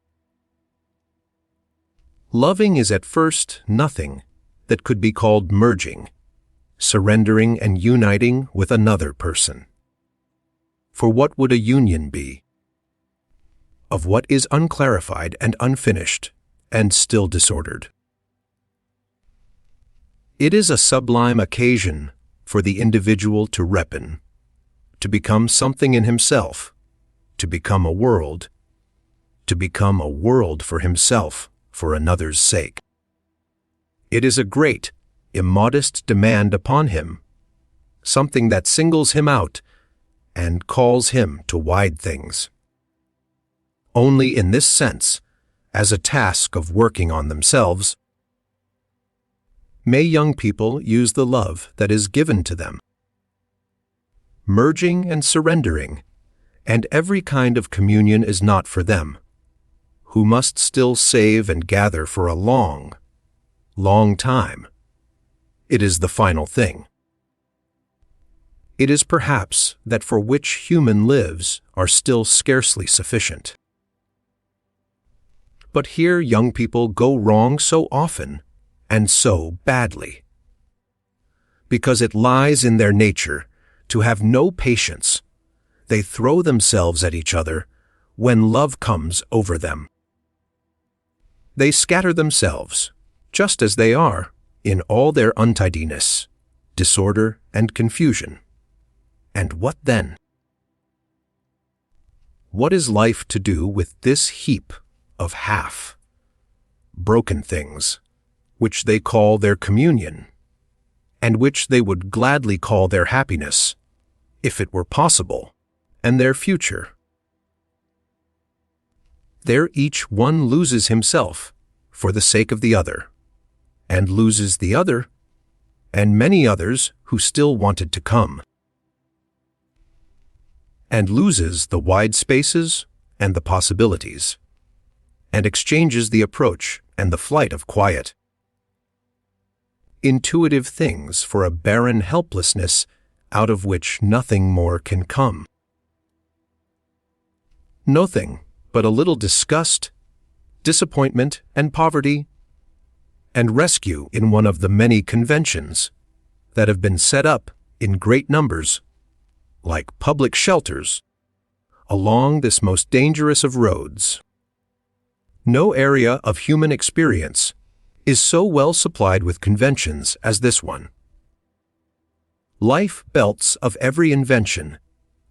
Loving is at first nothing that could be called merging, surrendering and uniting with another person. For what would a union be? Of what is unclarified and unfinished and still disordered. It is a sublime occasion for the individual to reckon, to become something in himself, to become a world for himself for another's sake. It is a great, immodest demand upon him, something that singles him out and calls him to wide things. Only in this sense, as a task of working on themselves, may young people use the love that is given to them. Merging and surrendering, and every kind of communion is not for them, who must still save and gather for a long, long time. It is the final thing. It is perhaps that for which human lives are still scarcely sufficient. But here young people go wrong so often, and so badly. Because it lies in their nature to have no patience, they throw themselves at each other when love comes over them. They scatter themselves, just as they are, in all their untidiness, disorder, and confusion. And what then? What is life to do with this heap of broken things, which they call their communion, and which they would gladly call their happiness, if it were possible, and their future? There each one loses himself for the sake of the other, and loses the other, and many others who still wanted to come, and loses the wide spaces and the possibilities, and exchanges the approach and the flight of quiet. Intuitive things for a barren helplessness out of which nothing more can come. Nothing but a little disgust, disappointment, and poverty, and rescue in one of the many conventions that have been set up in great numbers, like public shelters, along this most dangerous of roads. No area of human experience is so well supplied with conventions as this one. Life belts of every invention,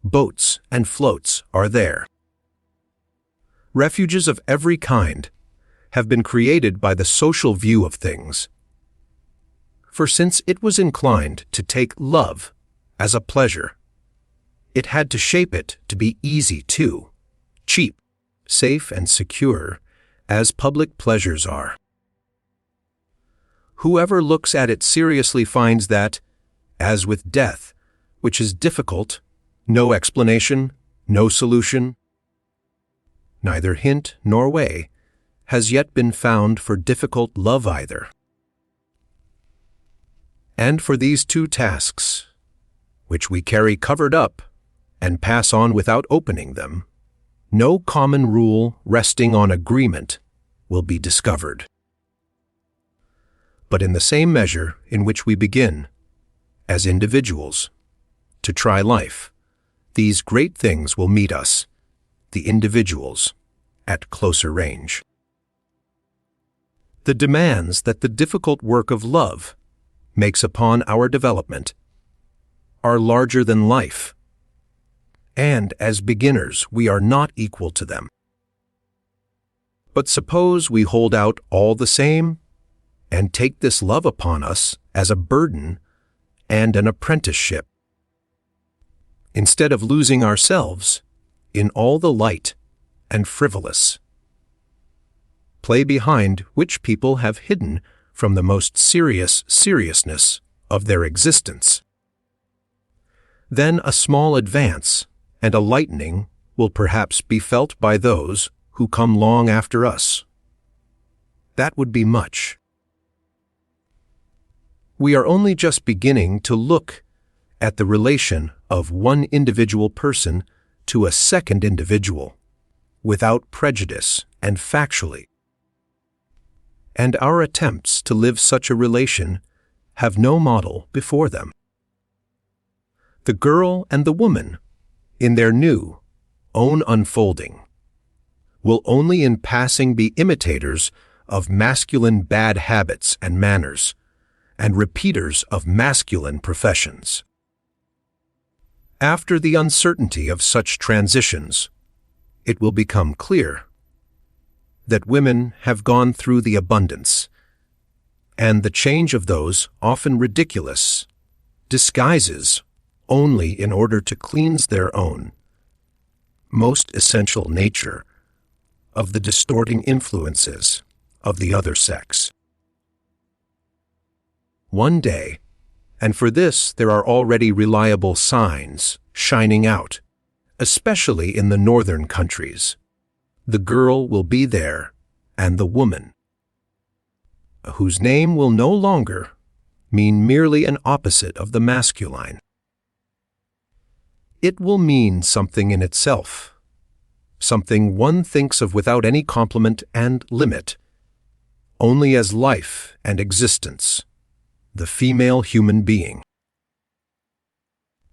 boats and floats are there. Refuges of every kind have been created by the social view of things. For since it was inclined to take love as a pleasure, it had to shape it to be easy too, cheap, safe and secure, as public pleasures are. Whoever looks at it seriously finds that, as with death, which is difficult, no explanation, no solution, neither hint nor way has yet been found for difficult love either. And for these two tasks, which we carry covered up and pass on without opening them, no common rule resting on agreement will be discovered. But in the same measure in which we begin, as individuals, to try life, these great things will meet us, the individuals, at closer range. The demands that the difficult work of love makes upon our development are larger than life, and as beginners we are not equal to them. But suppose we hold out all the same and take this love upon us as a burden and an apprenticeship, instead of losing ourselves in all the light and frivolous. Play behind which people have hidden from the most serious seriousness of their existence. Then a small advance and a lightening will perhaps be felt by those who come long after us. That would be much. We are only just beginning to look at the relation of one individual person to a second individual, without prejudice and factually. And our attempts to live such a relation have no model before them. The girl and the woman, in their new, own unfolding, will only in passing be imitators of masculine bad habits and manners, and repeaters of masculine professions. After the uncertainty of such transitions, it will become clear that women have gone through the abundance, and the change of those often ridiculous disguises only in order to cleanse their own most essential nature of the distorting influences of the other sex. One day, and for this there are already reliable signs shining out, especially in the northern countries, the girl will be there, and the woman, whose name will no longer mean merely an opposite of the masculine. It will mean something in itself, something one thinks of without any complement and limit, only as life and existence, the female human being.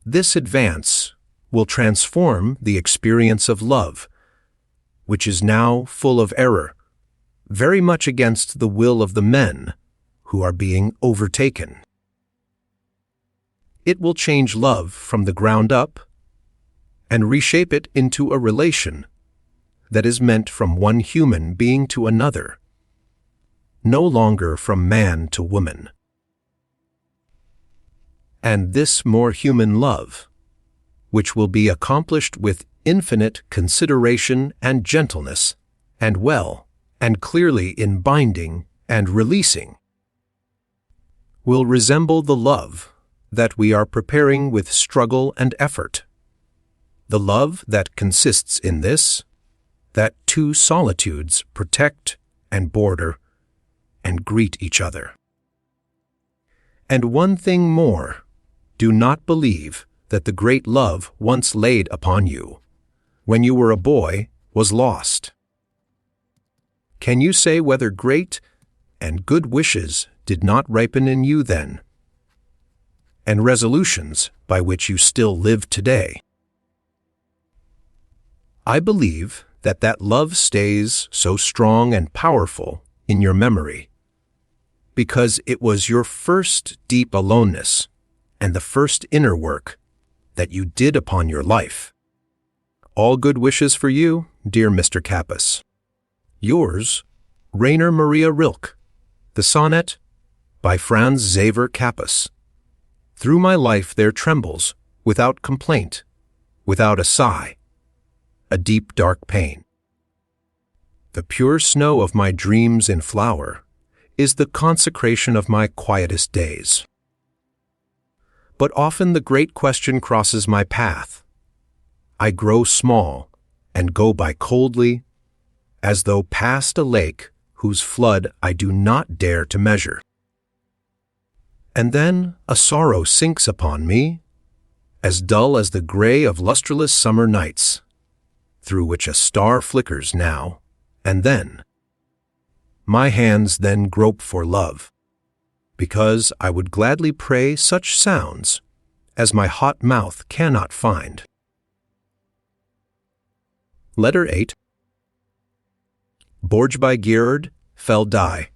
This advance will transform the experience of love, which is now full of error, very much against the will of the men who are being overtaken. It will change love from the ground up and reshape it into a relation that is meant from one human being to another, no longer from man to woman. And this more human love, which will be accomplished with infinite consideration and gentleness, and well and clearly in binding and releasing, will resemble the love that we are preparing with struggle and effort, the love that consists in this, that two solitudes protect and border and greet each other. And one thing more, do not believe that the great love once laid upon you, when you were a boy, was lost. Can you say whether great and good wishes did not ripen in you then, and resolutions by which you still live today? I believe that love stays so strong and powerful in your memory, because it was your first deep aloneness and the first inner work that you did upon your life. All good wishes for you, dear Mr. Capus. Yours, Rainer Maria Rilke. The sonnet by Franz Xaver Capus. Through my life there trembles, without complaint, without a sigh, a deep dark pain. The pure snow of my dreams in flower is the consecration of my quietest days. But often the great question crosses my path. I grow small and go by coldly, as though past a lake whose flood I do not dare to measure. And then a sorrow sinks upon me, as dull as the gray of lustreless summer nights, through which a star flickers now and then. My hands then grope for love, because I would gladly pray such sounds as my hot mouth cannot find. Letter 8. Borgby fell die,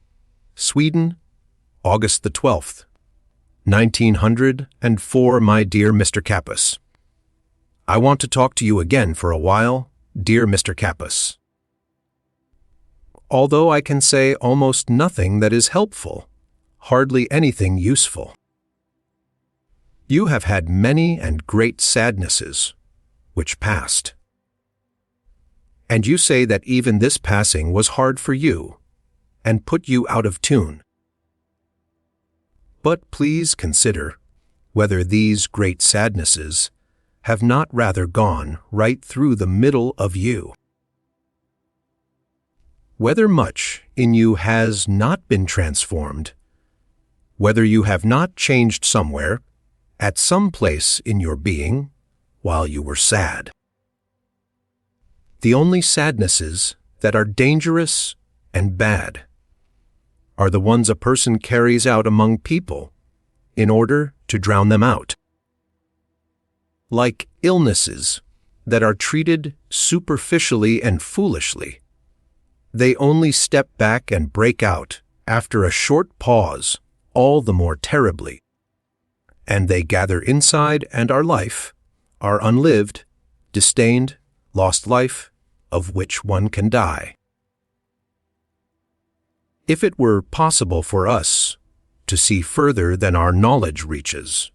Sweden, August the 12th, 1904. My dear Mr. Capus, I want to talk to you again for a while, dear Mr. Capus. Although I can say almost nothing that is helpful, hardly anything useful. You have had many and great sadnesses, which passed. And you say that even this passing was hard for you, and put you out of tune. But please consider whether these great sadnesses have not rather gone right through the middle of you. Whether much in you has not been transformed, whether you have not changed somewhere, at some place in your being, while you were sad. The only sadnesses that are dangerous and bad are the ones a person carries out among people in order to drown them out. Like illnesses that are treated superficially and foolishly, they only step back and break out after a short pause, all the more terribly. And they gather inside and our life, our unlived, disdained, lost life, of which one can die. If it were possible for us to see further than our knowledge reaches,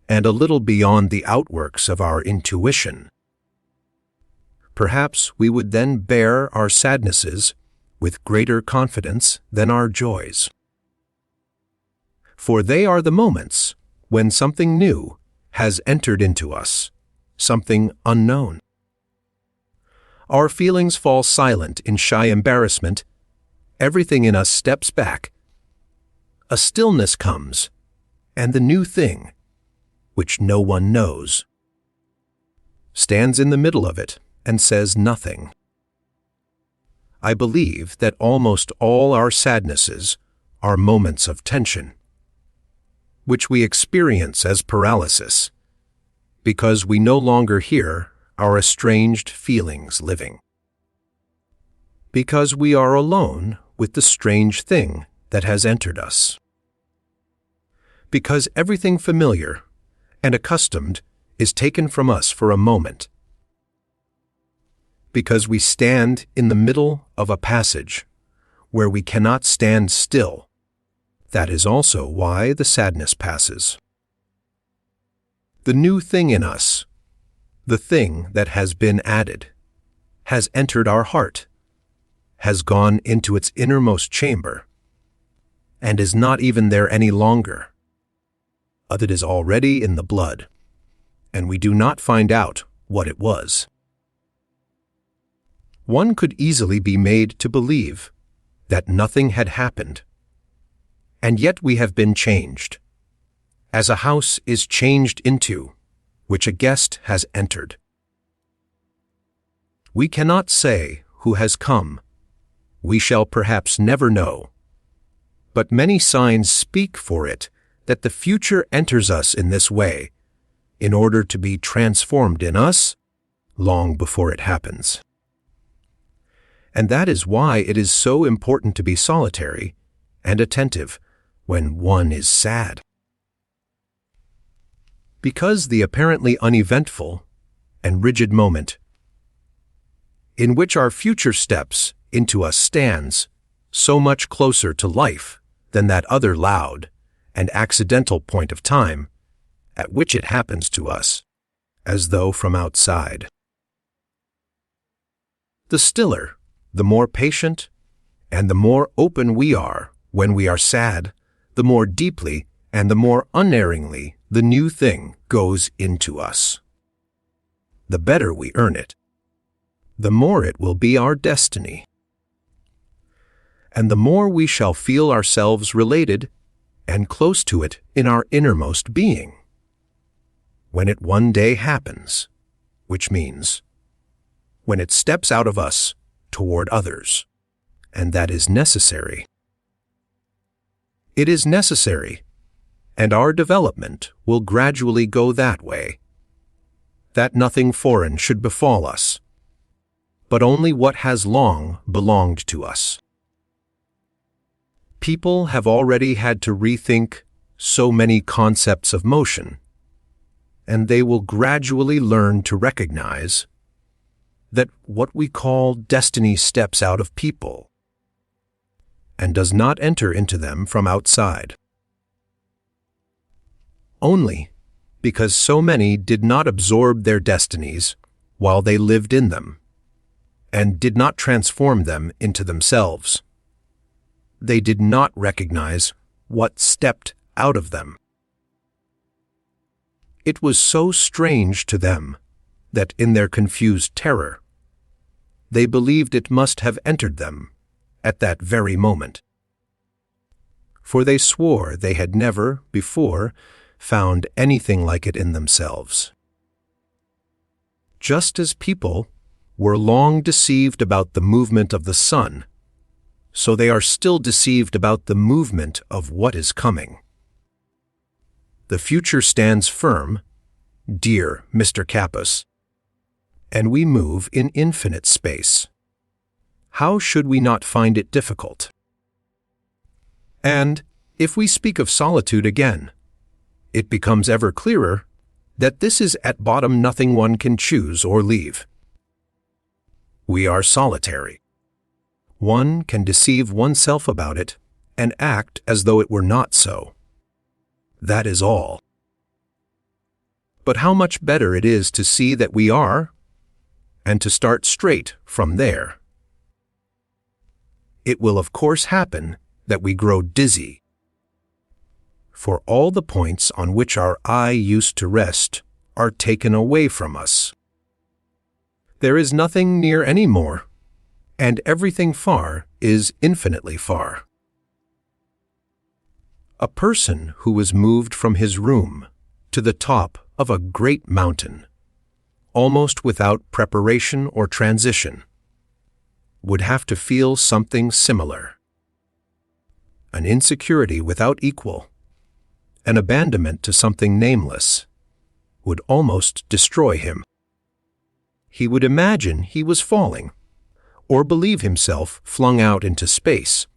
and a little beyond the outworks of our intuition, perhaps we would then bear our sadnesses with greater confidence than our joys. For they are the moments when something new has entered into us, something unknown. Our feelings fall silent in shy embarrassment. Everything in us steps back. A stillness comes, and the new thing, which no one knows, stands in the middle of it and says nothing. I believe that almost all our sadnesses are moments of tension, which we experience as paralysis, because we no longer hear our estranged feelings living. Because we are alone with the strange thing that has entered us. Because everything familiar and accustomed is taken from us for a moment. Because we stand in the middle of a passage where we cannot stand still. That is also why the sadness passes. The new thing in us, the thing that has been added, has entered our heart, has gone into its innermost chamber, and is not even there any longer. It is already in the blood, and we do not find out what it was. One could easily be made to believe that nothing had happened, and yet we have been changed, as a house is changed into, which a guest has entered. We cannot say who has come. We shall perhaps never know. But many signs speak for it that the future enters us in this way, in order to be transformed in us long before it happens. And that is why it is so important to be solitary and attentive when one is sad. because the apparently uneventful and rigid moment in which our future steps into us stands so much closer to life than that other loud and accidental point of time at which it happens to us, as though from outside. The stiller, the more patient, and the more open we are when we are sad, the more deeply and the more unerringly the new thing goes into us. The better we earn it, the more it will be our destiny. And the more we shall feel ourselves related and close to it in our innermost being. When it one day happens, which means when it steps out of us toward others, and that is necessary. It is necessary, and our development will gradually go that way, that nothing foreign should befall us, but only what has long belonged to us. People have already had to rethink so many concepts of motion, and they will gradually learn to recognize that what we call destiny steps out of people and does not enter into them from outside. Only because so many did not absorb their destinies while they lived in them and did not transform them into themselves. They did not recognize what stepped out of them. It was so strange to them that in their confused terror, they believed it must have entered them at that very moment. For they swore they had never, before, found anything like it in themselves. Just as people were long deceived about the movement of the sun, so they are still deceived about the movement of what is coming. The future stands firm, dear Mr. Kappas, and we move in infinite space. How should we not find it difficult? And if we speak of solitude again, it becomes ever clearer that this is at bottom nothing one can choose or leave. We are solitary. One can deceive oneself about it and act as though it were not so. That is all. But how much better it is to see that we are, and to start straight from there. It will of course happen that we grow dizzy. For all the points on which our eye used to rest are taken away from us. There is nothing near any more, and everything far is infinitely far. A person who was moved from his room to the top of a great mountain, almost without preparation or transition, would have to feel something similar. An insecurity without equal, an abandonment to something nameless, would almost destroy him. He would imagine he was falling, or believe himself flung out into space,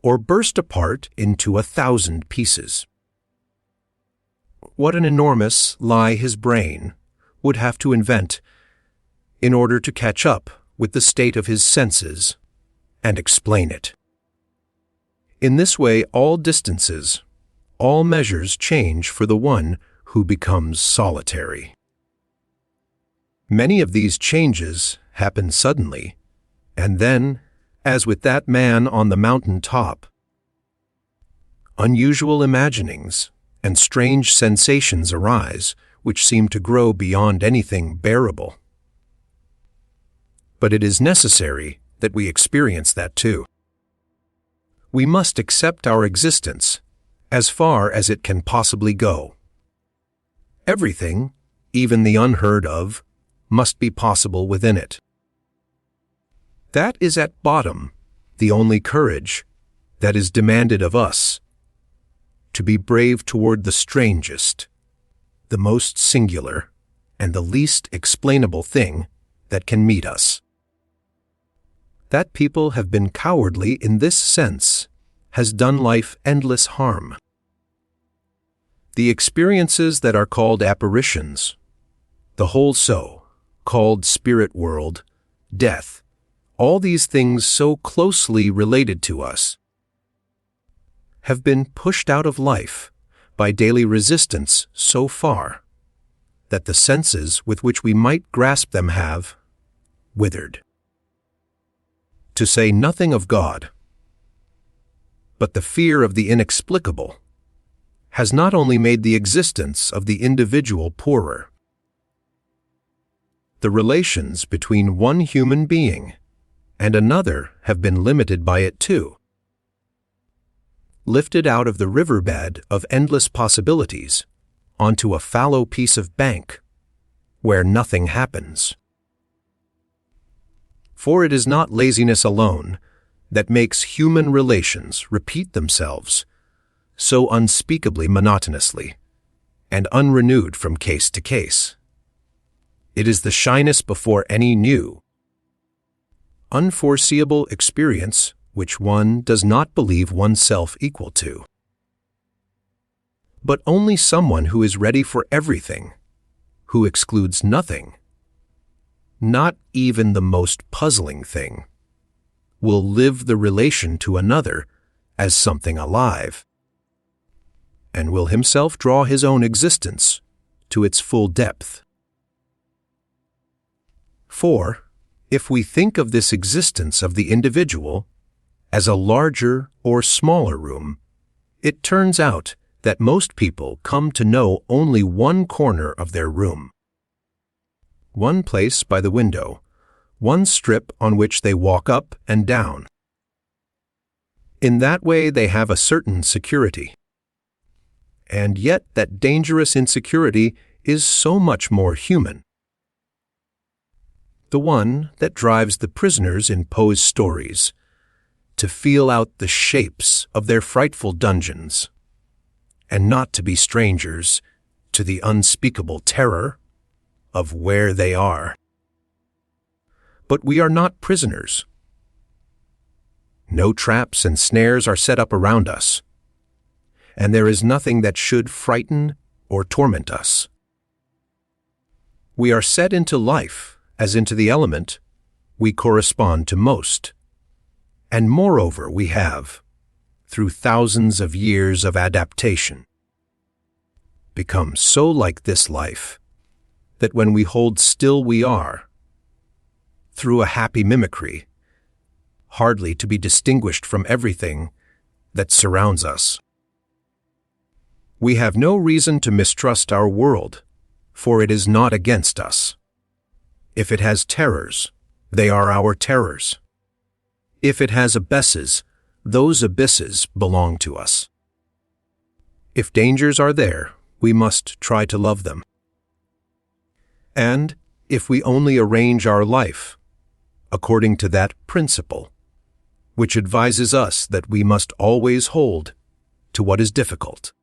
or burst apart into 1,000 pieces. What an enormous lie his brain would have to invent in order to catch up with the state of his senses and explain it. In this way, all distances, all measures change for the one who becomes solitary. Many of these changes happen suddenly, and then, as with that man on the mountain top, unusual imaginings and strange sensations arise which seem to grow beyond anything bearable. But it is necessary that we experience that too. We must accept our existence as far as it can possibly go. Everything, even the unheard of, must be possible within it. That is at bottom the only courage that is demanded of us, to be brave toward the strangest, the most singular, and the least explainable thing that can meet us. That people have been cowardly in this sense has done life endless harm. The experiences that are called apparitions, the whole so-called spirit world, death, all these things so closely related to us, have been pushed out of life by daily resistance so far that the senses with which we might grasp them have withered. To say nothing of God, but the fear of the inexplicable has not only made the existence of the individual poorer. The relations between one human being and another have been limited by it too. Lifted out of the riverbed of endless possibilities onto a fallow piece of bank where nothing happens. For it is not laziness alone that makes human relations repeat themselves so unspeakably monotonously and unrenewed from case to case. It is the shyness before any new, unforeseeable experience which one does not believe oneself equal to. But only someone who is ready for everything, who excludes nothing, not even the most puzzling thing, will live the relation to another as something alive, and will himself draw his own existence to its full depth. For, if we think of this existence of the individual as a larger or smaller room, it turns out that most people come to know only one corner of their room. One place by the window, one strip on which they walk up and down. In that way they have a certain security. And yet that dangerous insecurity is so much more human. The one that drives the prisoners in Poe's stories to feel out the shapes of their frightful dungeons, and not to be strangers to the unspeakable terror of where they are. But we are not prisoners. No traps and snares are set up around us, and there is nothing that should frighten or torment us. We are set into life as into the element we correspond to most, and moreover we have, through thousands of years of adaptation, become so like this life that when we hold still we are, through a happy mimicry, hardly to be distinguished from everything that surrounds us. We have no reason to mistrust our world, for it is not against us. If it has terrors, they are our terrors. If it has abysses, those abysses belong to us. If dangers are there, we must try to love them. And if we only arrange our life according to that principle, which advises us that we must always hold to what is difficult,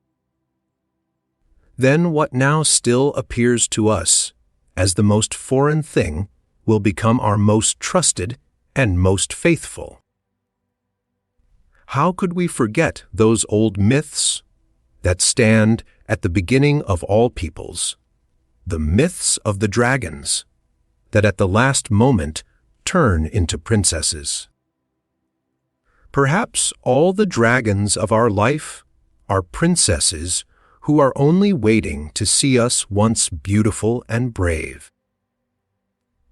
then what now still appears to us as the most foreign thing will become our most trusted and most faithful. How could we forget those old myths that stand at the beginning of all peoples, the myths of the dragons that at the last moment turn into princesses? Perhaps all the dragons of our life are princesses who are only waiting to see us once beautiful and brave.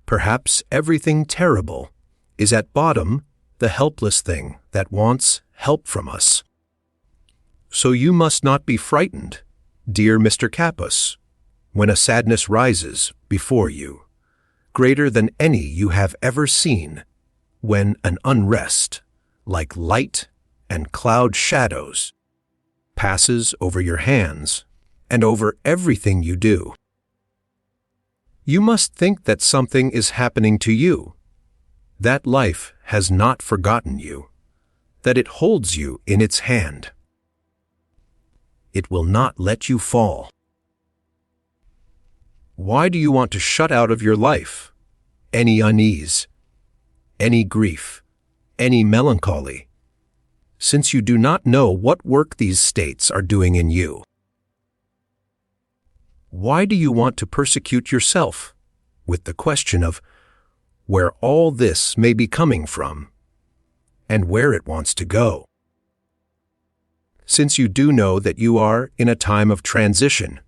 Perhaps everything terrible is at bottom the helpless thing that wants help from us. So you must not be frightened, dear Mr. Capus, when a sadness rises before you, greater than any you have ever seen, when an unrest, like light and cloud shadows, passes over your hands and over everything you do. You must think that something is happening to you, that life has not forgotten you, that it holds you in its hand. It will not let you fall. Why do you want to shut out of your life any unease, any grief, any melancholy, since you do not know what work these states are doing in you? why do you want to persecute yourself with the question of where all this may be coming from and where it wants to go? Since you do know that you are in a time of transition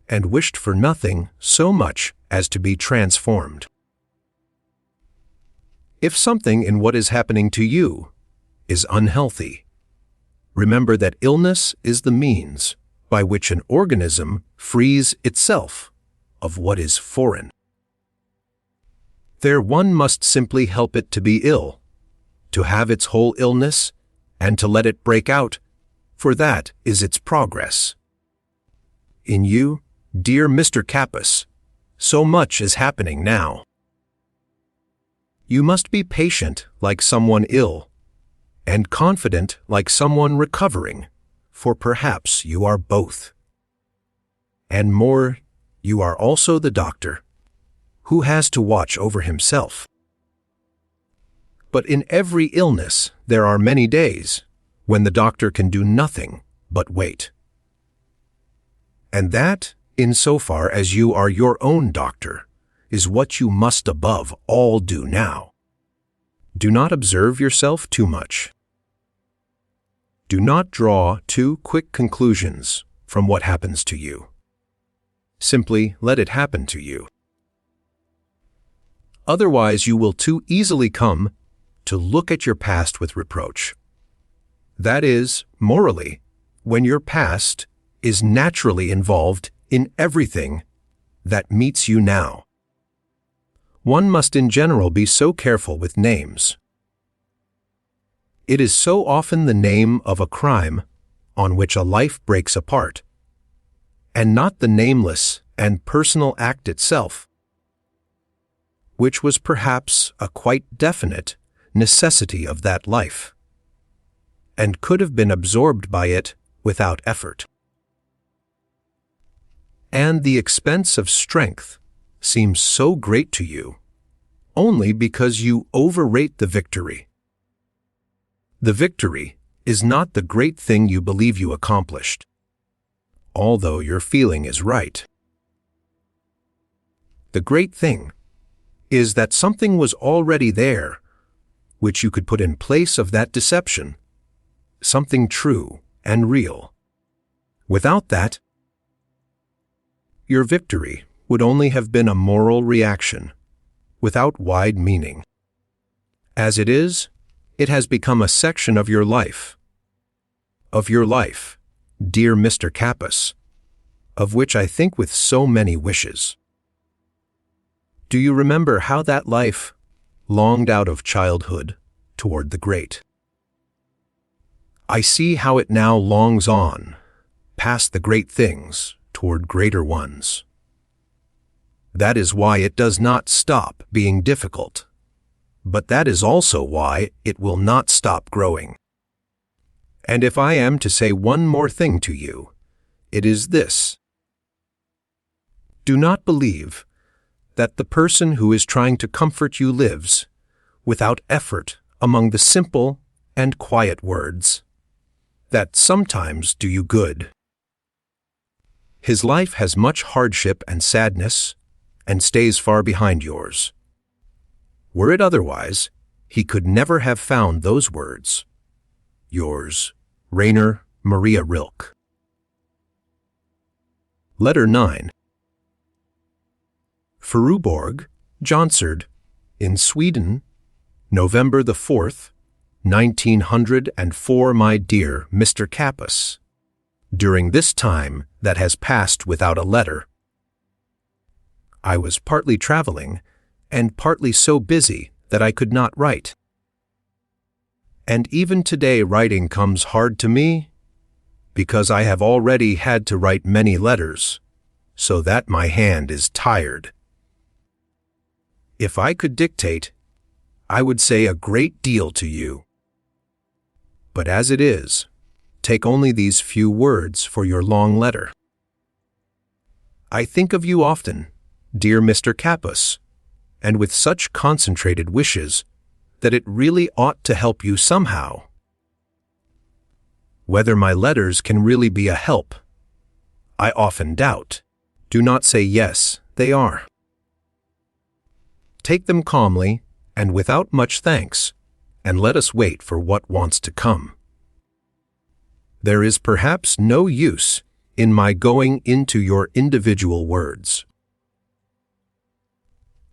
and wished for nothing so much as to be transformed. If something in what is happening to you is unhealthy, remember that illness is the means by which an organism frees itself of what is foreign. There one must simply help it to be ill, to have its whole illness, and to let it break out, for that is its progress. In you, dear Mr. Kappas, so much is happening now. You must be patient like someone ill, and confident like someone recovering, for perhaps you are both. And more, you are also the doctor, who has to watch over himself. But in every illness there are many days when the doctor can do nothing but wait. And that, insofar as you are your own doctor, is what you must above all do now. Do not observe yourself too much. Do not draw too quick conclusions from what happens to you. Simply let it happen to you. Otherwise you will too easily come to look at your past with reproach. That is, morally, when your past is naturally involved in everything that meets you now. One must in general be so careful with names. It is so often the name of a crime on which a life breaks apart, and not the nameless and personal act itself, which was perhaps a quite definite necessity of that life, and could have been absorbed by it without effort. And the expense of strength seems so great to you only because you overrate the victory. The victory is not the great thing you believe you accomplished, although your feeling is right. The great thing is that something was already there which you could put in place of that deception, something true and real. Without that, your victory would only have been a moral reaction, without wide meaning. As it is, it has become a section of your life. Of your life, dear Mr. Kappas, of which I think with so many wishes. Do you remember how that life longed out of childhood toward the great? I see how it now longs on, past the great things, toward greater ones. That is why it does not stop being difficult, but that is also why it will not stop growing. And if I am to say one more thing to you, it is this. Do not believe that the person who is trying to comfort you lives without effort among the simple and quiet words that sometimes do you good. His life has much hardship and sadness and stays far behind yours. Were it otherwise, he could never have found those words. Yours, Rainer Maria Rilke. Letter 9. Furuborg, Jonsard, in Sweden, November the 4th, 1904, my dear Mr. Kappas. During this time that has passed without a letter, I was partly traveling and partly so busy that I could not write. And even today writing comes hard to me because I have already had to write many letters, so that my hand is tired. If I could dictate, I would say a great deal to you. But as it is, take only these few words for your long letter. I think of you often, dear Mr. Kappas, and with such concentrated wishes that it really ought to help you somehow. Whether my letters can really be a help, I often doubt. Do not say yes, they are. Take them calmly and without much thanks, and let us wait for what wants to come. There is perhaps no use in my going into your individual words.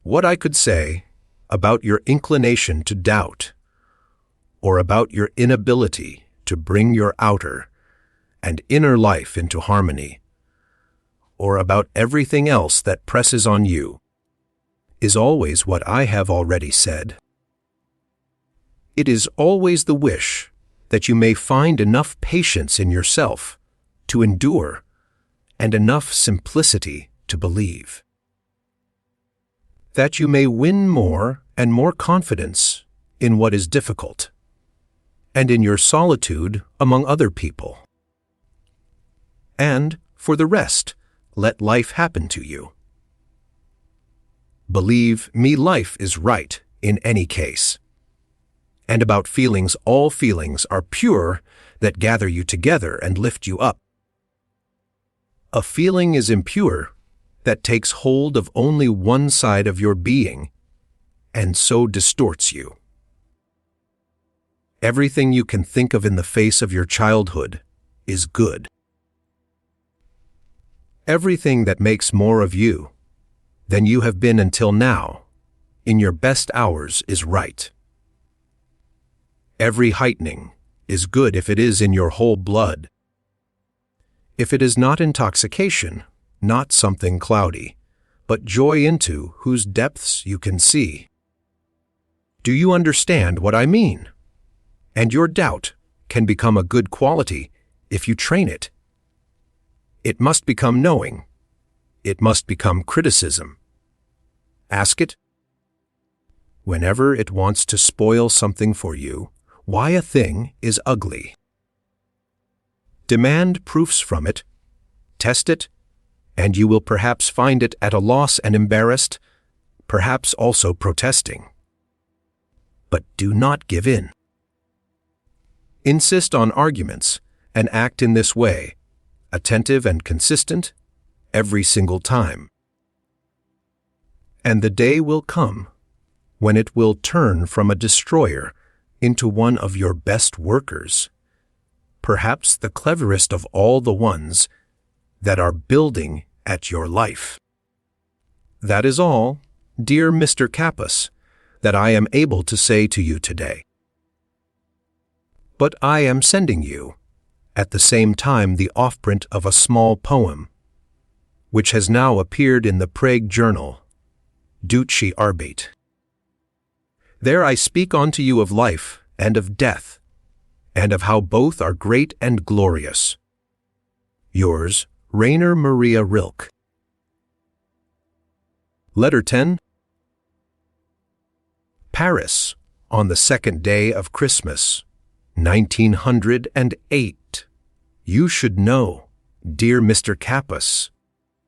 What I could say about your inclination to doubt, or about your inability to bring your outer and inner life into harmony, or about everything else that presses on you, is always what I have already said. It is always the wish that you may find enough patience in yourself to endure and enough simplicity to believe. That you may win more and more confidence in what is difficult and in your solitude among other people. And, for the rest, let life happen to you. Believe me, life is right in any case. And about feelings, all feelings are pure that gather you together and lift you up. A feeling is impure that takes hold of only one side of your being and so distorts you. Everything you can think of in the face of your childhood is good. Everything that makes more of you than you have been until now in your best hours is right. Every heightening is good if it is in your whole blood. If it is not intoxication, not something cloudy, but joy into whose depths you can see. Do you understand what I mean? And your doubt can become a good quality if you train it. It must become knowing. It must become criticism. Ask it. Whenever it wants to spoil something for you, why a thing is ugly. Demand proofs from it, test it, and you will perhaps find it at a loss and embarrassed, perhaps also protesting. But do not give in. Insist on arguments and act in this way, attentive and consistent, every single time. And the day will come when it will turn from a destroyer into one of your best workers, perhaps the cleverest of all the ones that are building at your life. That is all, dear Mr. Kappas, that I am able to say to you today. But I am sending you, at the same time, the offprint of a small poem, which has now appeared in the Prague journal, Duchy Arbeit. There I speak unto you of life and of death, and of how both are great and glorious. Yours, Rainer Maria Rilke. Letter 10. Paris, on the second day of Christmas, 1908. You should know, dear Mr. Kappas,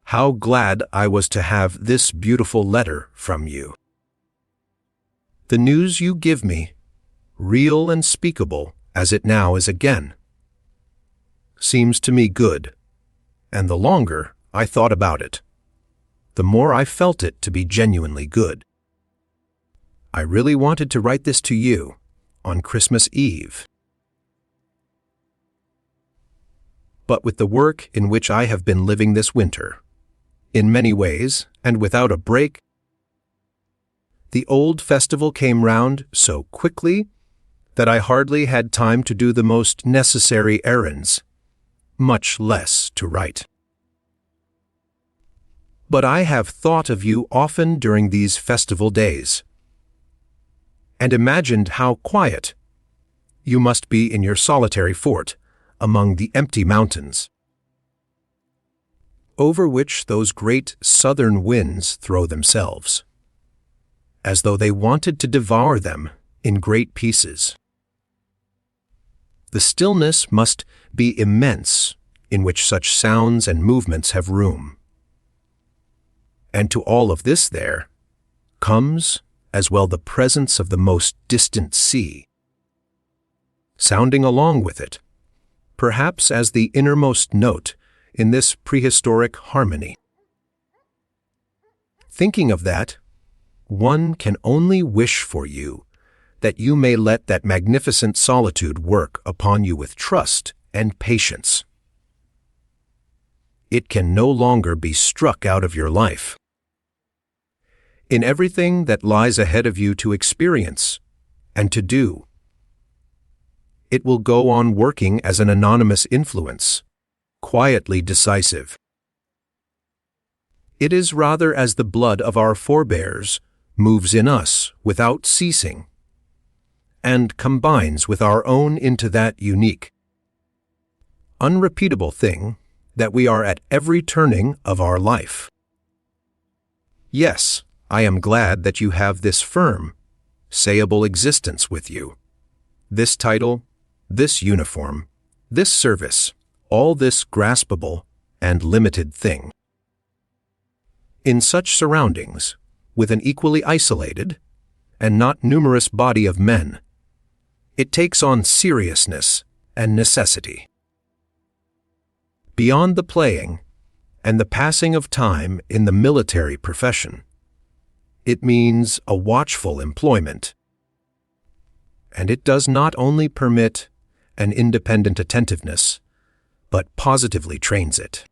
how glad I was to have this beautiful letter from you. The news you give me, real and speakable as it now is again, seems to me good, and the longer I thought about it, the more I felt it to be genuinely good. I really wanted to write this to you on Christmas Eve. But with the work in which I have been living this winter, in many ways and without a break, the old festival came round so quickly that I hardly had time to do the most necessary errands, much less to write. But I have thought of you often during these festival days, and imagined how quiet you must be in your solitary fort among the empty mountains, over which those great southern winds throw themselves, as though they wanted to devour them in great pieces. The stillness must be immense in which such sounds and movements have room. And to all of this there comes as well the presence of the most distant sea, sounding along with it, perhaps as the innermost note in this prehistoric harmony. Thinking of that, one can only wish for you that you may let that magnificent solitude work upon you with trust and patience. It can no longer be struck out of your life. In everything that lies ahead of you to experience and to do, it will go on working as an anonymous influence, quietly decisive. It is rather as the blood of our forebears moves in us without ceasing, and combines with our own into that unique, unrepeatable thing that we are at every turning of our life. Yes, I am glad that you have this firm, sayable existence with you, this title, this uniform, this service, all this graspable and limited thing. In such surroundings, with an equally isolated and not numerous body of men, it takes on seriousness and necessity. Beyond the playing and the passing of time in the military profession, it means a watchful employment. And it does not only permit an independent attentiveness, but positively trains it.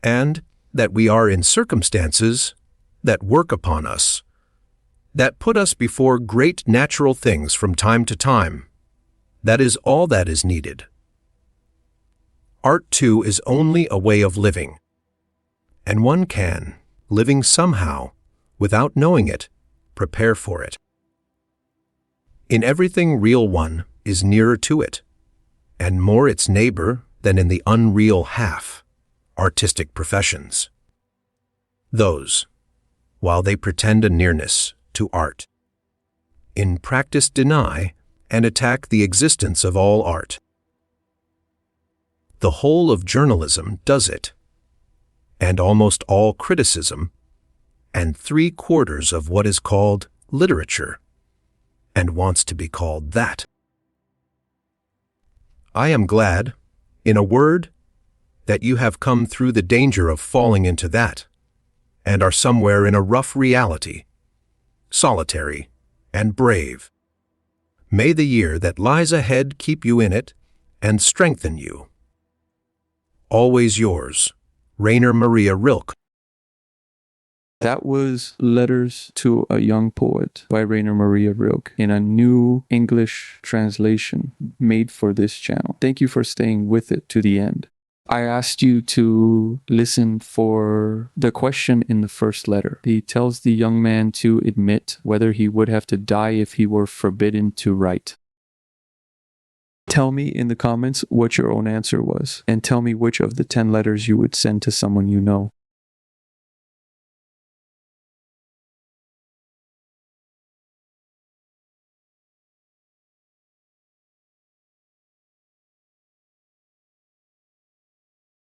And that we are in circumstances that work upon us, that put us before great natural things from time to time. That is all that is needed. Art, too, is only a way of living, and one can, living somehow, without knowing it, prepare for it. In everything real, one is nearer to it, and more its neighbor than in the unreal half, artistic professions. Those, while they pretend a nearness to art, in practice deny and attack the existence of all art. The whole of journalism does it, and almost all criticism, and 3/4 of what is called literature, and wants to be called that. I am glad, in a word, that you have come through the danger of falling into that, and are somewhere in a rough reality, solitary and brave. May the year that lies ahead keep you in it and strengthen you. Always yours, Rainer Maria Rilke. That was Letters to a Young Poet by Rainer Maria Rilke in a new English translation made for this channel. Thank you for staying with it to the end. I asked you to listen for the question in the first letter. He tells the young man to admit whether he would have to die if he were forbidden to write. Tell me in the comments what your own answer was, and tell me which of the 10 letters you would send to someone you know.